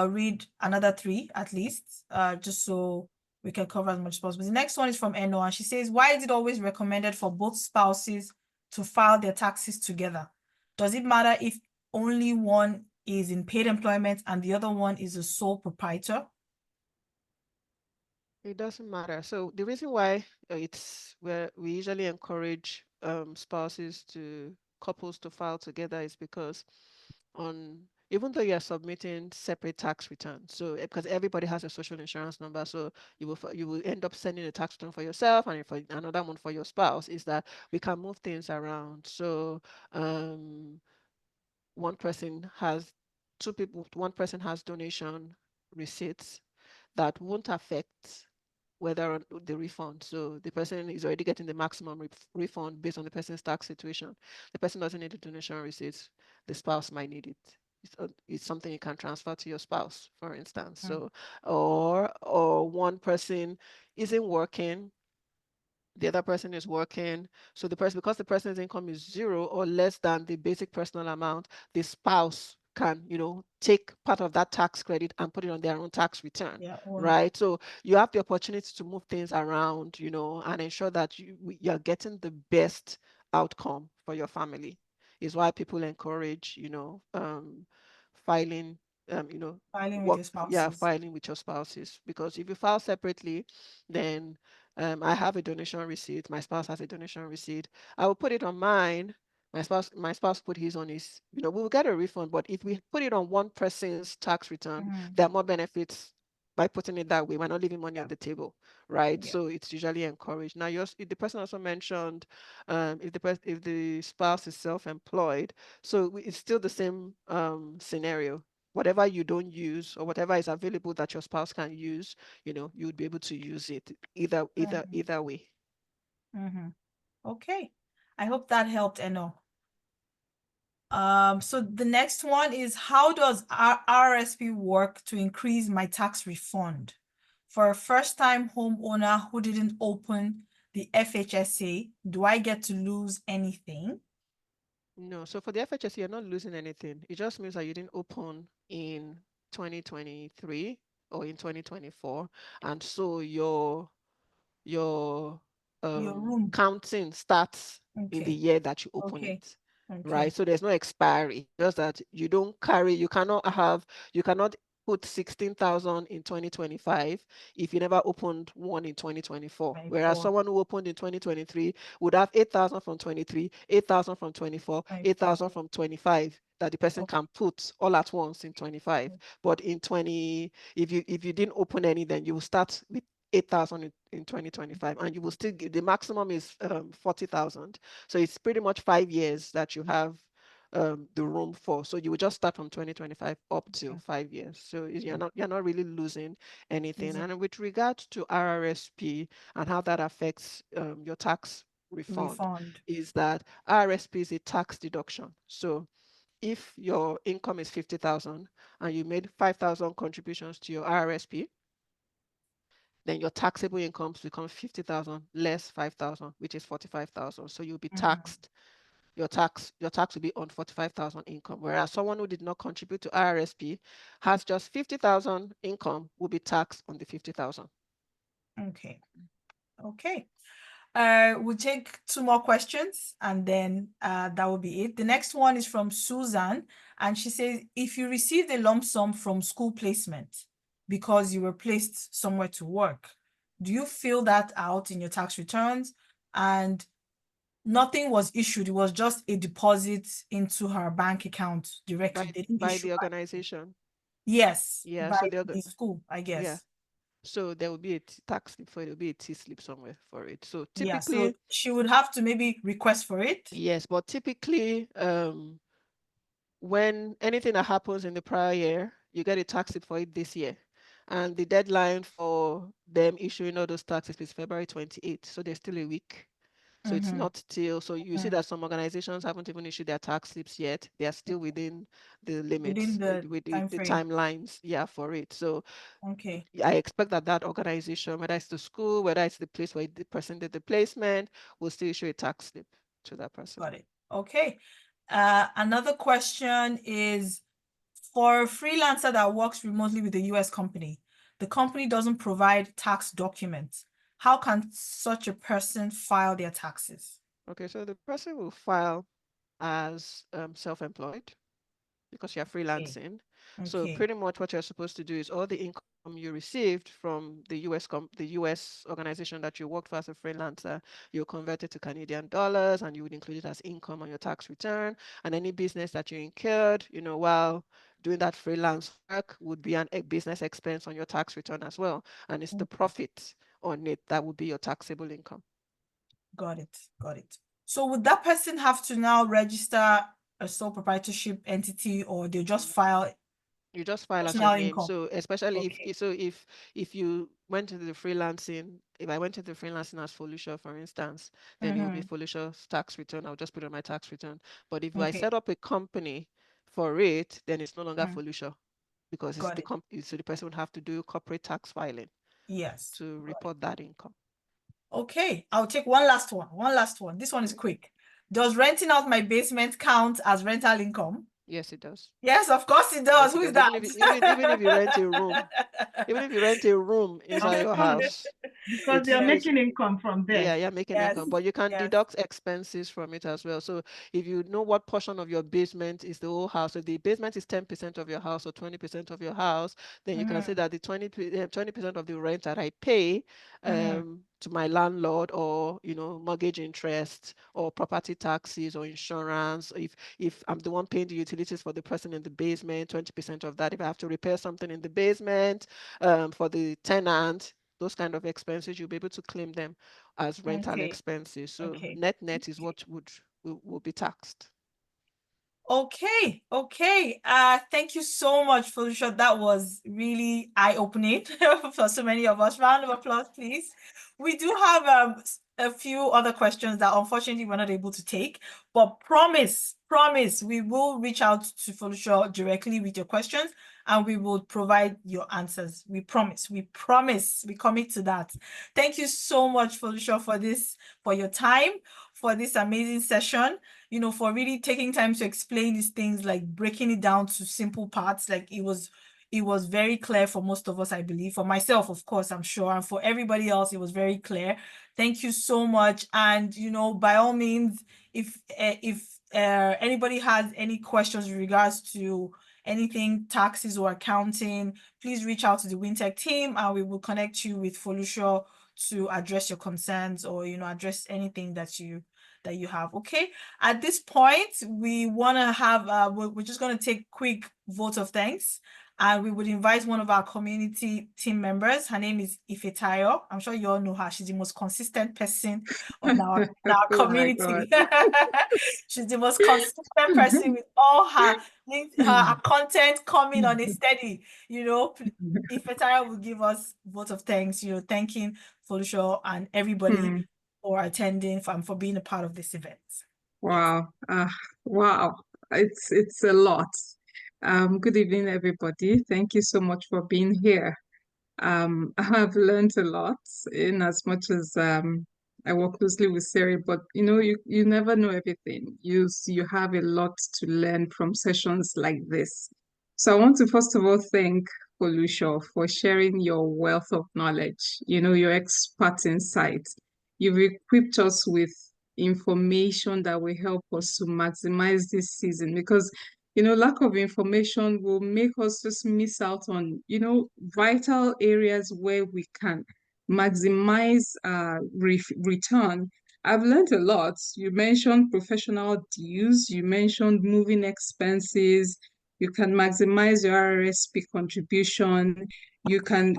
read another 3 at least, just so we can cover as much as possible. The next one is from Eno, and she says, why is it always recommended for both spouses to file their taxes together? Does it matter if only one is in paid employment and the other one is a sole proprietor? It doesn't matter. So the reason why it's where we usually encourage couples to file together is because even though you're submitting separate tax returns, so because everybody has a social insurance number, so you will end up sending a tax return for yourself and for another one for your spouse, is that we can move things around. So one person has donation receipts that won't affect whether on the refund. So the person is already getting the maximum refund based on the person's tax situation. The person doesn't need the donation receipts. The spouse might need it. It's something you can transfer to your spouse, for instance. So, or one person isn't working, the other person is working. So because the person's income is 0 or less than the basic personal amount, the spouse can, take part of that tax credit and put it on their own tax return, right? So you have the opportunity to move things around, and ensure that you're getting the best outcome for your family. Is why people encourage, filing, filing with your spouses. filing with your spouses. Because if you file separately, then I have a donation receipt. My spouse has a donation receipt. I will put it on mine. My spouse put his on his. We will get a refund. But if we put it on one person's tax return, there are more benefits by putting it that way. We're not leaving money on the table, right? So it's usually encouraged. Now, the person also mentioned if the spouse is self-employed, so it's still the same scenario. Whatever you don't use or whatever is available that your spouse can use, you would be able to use it either way. Okay, I hope that helped, Eno. So the next one is, how does RRSP work to increase my tax refund? For a first-time homeowner who didn't open the FHSA, do I get to lose anything? No, so for the FHSA, you're not losing anything. It just means that you didn't open in 2023 or in 2024, and so your room counting starts in the year that you open it. Right? So there's no expiry, just that you cannot put 16,000 in 2025 if you never opened one in 2024. Whereas someone who opened in 2023 would have 8,000 from 23, 8,000 from 24, 8,000 from 25 that the person can put all at once in 25. But in if you didn't open any, then you will start with 8,000 in 2025, and you will still give, the maximum is 40,000. So it's pretty much 5 years that you have the room for. So you will just start from 2025 up to 5 years. So you're not really losing anything. And with regards to RRSP and how that affects your tax refund, is that RRSP is a tax deduction. So if your income is 50,000 and you made 5,000 contributions to your RRSP, then your taxable incomes become 50,000 less 5,000, which is 45,000. So you'll be taxed. Your tax will be on 45,000 income. Whereas someone who did not contribute to RRSP has just 50,000 income, will be taxed on the 50,000. Okay. We'll take 2 more questions and then that will be it. The next one is from Susan, and she says, if you received a lump sum from school placement because you were placed somewhere to work, do you fill that out in your tax returns? And nothing was issued, it was just a deposit into her bank account directly. By the organization. Yes, Yeah, by so the school, I guess. Yeah. So there will be a tax slip for it. There will be a T slip somewhere for it. So Yeah, typically, so she would have to maybe request for it. yes, but typically, when anything that happens in the prior year, you get a tax slip for it this year. And the deadline for them issuing all those taxes is February 28th. So there's still a week. So it's not till, so you see that some organizations haven't even issued their tax slips yet. They are still within the limits, Within the with time the frame. timelines, yeah, for it. So Okay. I expect that that organization, whether it's the school, whether it's the place where the person did the placement, will still issue a tax slip to that person. Got it. Okay. Another question is, for a freelancer that works remotely with a US company, the company doesn't provide tax documents. How can such a person file their taxes? Okay, so the person will file as self-employed because you're freelancing. So Okay. pretty much what you're supposed to do is all the income you received from the US organization that you worked for as a freelancer, you'll convert it to Canadian dollars and you would include it as income on your tax return. And any business that you incurred, while doing that freelance work would be a business expense on your tax return as well. And it's the profit on it that would be your taxable income. Got it. Got it. So would that person have to now register a sole proprietorship entity, or they'll just file? You just file as your Personal name. income. So especially Okay. if you went into the freelancing, if I went into freelancing as Folusho, for instance, then it will be Folusho's tax return. I'll just put it on my tax return. But if I Okay. set up a company for it, then it's no longer Folusho because it's Got the it. company. So the person would have to do corporate tax filing Yes. to Got it. report that income. Okay, I'll take one last one. One last one. This one is quick. Does renting out my basement count as rental income? Yes, it does. Yes, of course it does. Yes, Who it is does. that? Even if you rent a room, even if you rent a room inside your house, because they're making income from there. Yeah, you're making Yes, income, but you can yes. deduct expenses from it as well. So if you know what portion of your basement is the whole house, if the basement is 10% of your house or 20% of your house, then you can say that the 20% of the rent that I pay to my landlord, or mortgage interest or property taxes or insurance, if I'm the one paying the utilities for the person in the basement, 20% of that. If I have to repair something in the basement for the tenant, those kind of expenses, you'll be able to claim them as rental expenses. So net is what will be taxed. Okay. Thank you so much, Folusho. That was really eye-opening for so many of us. Round of applause, please. We do have a few other questions that unfortunately we're not able to take, but promise, we will reach out to Folusho directly with your questions and we will provide your answers. We promise, we commit to that. Thank you so much, Folusho, for your time, for this amazing session, for really taking time to explain these things, like breaking it down to simple parts. Like it was very clear for most of us, I believe. For myself, of course, I'm sure, and for everybody else, it was very clear. Thank you so much. And by all means, if anybody has any questions in regards to anything taxes or accounting, please reach out to the WinTECH team and we will connect you with Folusho to address your concerns or address anything that you have. Okay, at this point we want to have we're just going to take quick vote of thanks, and we would invite one of our community team members. Her name is Ifetayo. I'm sure you all know her. She's the most consistent person on our community. She's the most consistent person with all her content coming on a steady. Ifetayo will give us vote of thanks, thanking Folusho and everybody for attending and for being a part of this event. Wow. Wow. It's a lot. Good evening, everybody. Thank you so much for being here. I have learned a lot in as much as I work closely with Siri, but you never know everything. You have a lot to learn from sessions like this. So I want to first of all thank Folusho for sharing your wealth of knowledge, your expert insight. You've equipped us with information that will help us to maximize this season, because lack of information will make us just miss out on vital areas where we can maximize return. I've learned a lot. You mentioned professional dues, you mentioned moving expenses, you can maximize your RRSP contribution, you can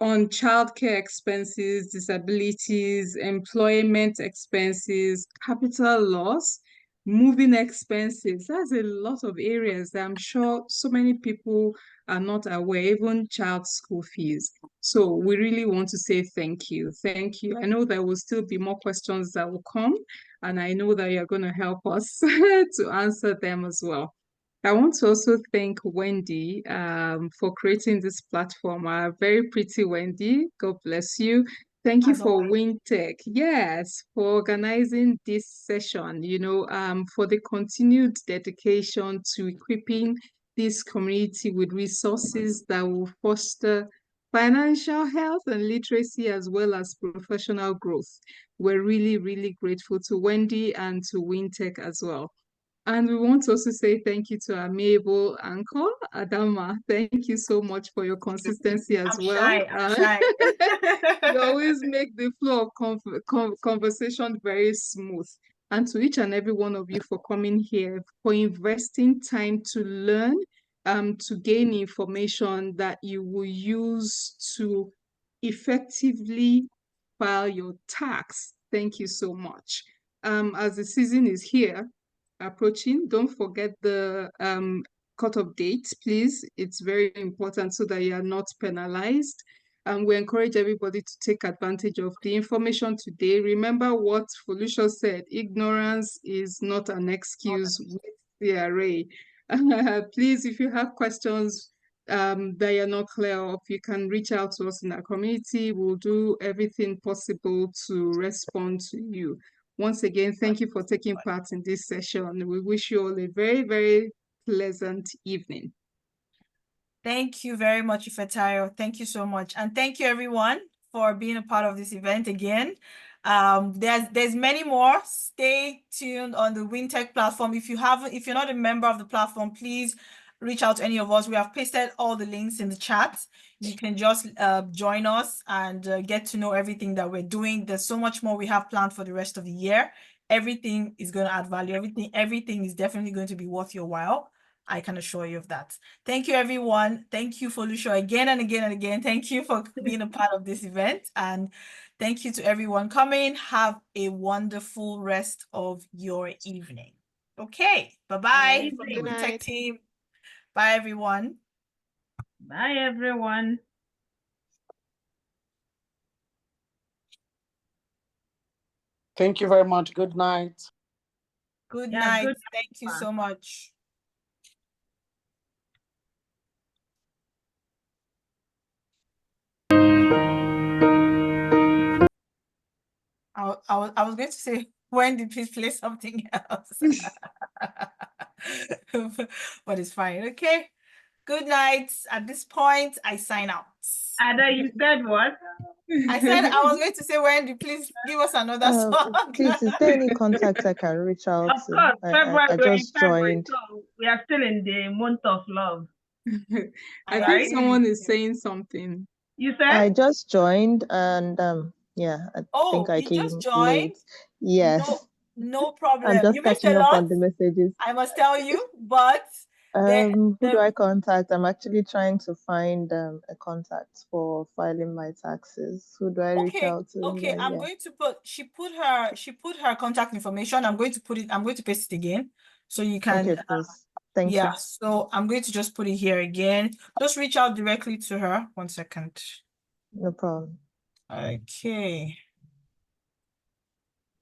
on childcare expenses, disabilities, employment expenses, capital loss, moving expenses. That's a lot of areas that I'm sure so many people are not aware, even child school fees. So we really want to say thank you. Thank you. I know there will still be more questions that will come, and I know that you're going to help us to answer them as well. I want to also thank Wendy for creating this platform. Very pretty Wendy. God bless you. Thank you As for always. WinTECH. Yes, for organizing this session, for the continued dedication to equipping this community with resources that will foster financial health and literacy as well as professional growth. We're really, really grateful to Wendy and to WinTECH as well. And we want to also say thank you to our amiable anchor, Adama. Thank you so much for your consistency as well. I'm shy. You always make the flow of conversation very smooth. And to each and every one of you for coming here, for investing time to learn, to gain information that you will use to effectively file your tax. Thank you so much. As the season is here, approaching, don't forget the cut-off date, please. It's very important so that you are not penalized. And we encourage everybody to take advantage of the information today. Remember what Folusho said, ignorance is not an excuse with CRA. Please, if you have questions that you're not clear of, you can reach out to us in our community. We'll do everything possible to respond to you. Once again, thank you for taking part in this session. We wish you all a very, very pleasant evening. Thank you very much, Ifetayo. Thank you so much. And thank you everyone for being a part of this event again. There's many more. Stay tuned on the WinTECH platform. If you're not a member of the platform, please reach out to any of us. We have pasted all the links in the chat. You can just join us and get to know everything that we're doing. There's so much more we have planned for the rest of the year. Everything is going to add value. Everything is definitely going to be worth your while. I can assure you of that. Thank you, everyone. Thank you, Folusho, again and again and again. Thank you for being a part of this event. And thank you to everyone coming. Have a wonderful rest of your evening. Okay. Bye-bye from the WinTECH team. Bye, everyone. Bye, everyone. Thank you very much. Good night. Good night. Thank you so much. I was going to say, Wendy, please play something else. But it's fine. Okay. Good night. At this point, I sign out. Ada, you said what? I said I was going to say, Wendy, please give us another song. Please, is there any contact I can reach out Of to? course, I just joined. so we are still in the month of love. I think someone is saying something. You said? I just joined and yeah, I think I came just joined? late. Yes. No problem. I'm just You missed catching a up lot, on the messages. I must tell you, but who do I contact? I'm actually trying to find a contact for filing my taxes. Who do I reach out to? Okay, I'm going to put she put her contact information. I'm going to paste it again so you can okay, please. Thank you. So I'm going to just put it here again. Just reach out directly to her. 1 second. No problem. Okay.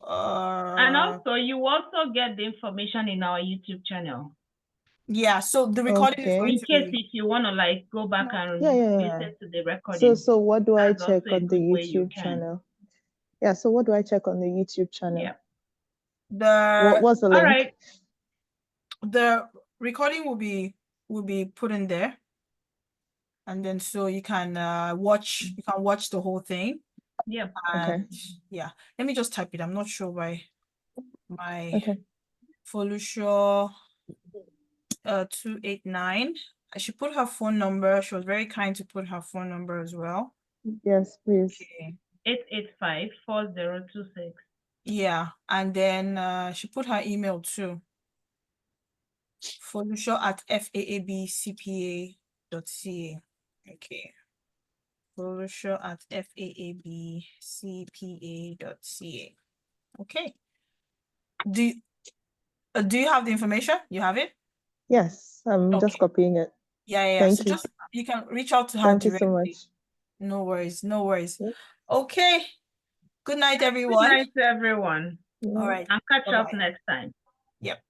And also, you also get the information in our YouTube channel. Yeah, so the recording is going in case if you want to like go back and listen to the recording. So what do I check on the YouTube channel? Yeah, so what do I check on the YouTube channel? Yeah. What's the link? All right. The recording will be put in there. And then so you can watch the whole thing. Yeah. Okay. Yeah. Let me just type it. I'm not sure why my Folusho 289. She put her phone number. She was very kind to put her phone number as well. Yes, please. Okay. 885-4026. Yeah, and then she put her email too. Folusho@faabcpa.ca. Okay. Folusho at faabcpa.ca. Okay. Do you have the information? You have it? Yes, I'm just Okay. copying it. Yeah. So Thank you. just you can reach out to her Thank you so directly. much. No worries. No worries. Yep. Okay. Good night, Good everyone. night, everyone. All right. And catch up Bye-bye. next time. Yep.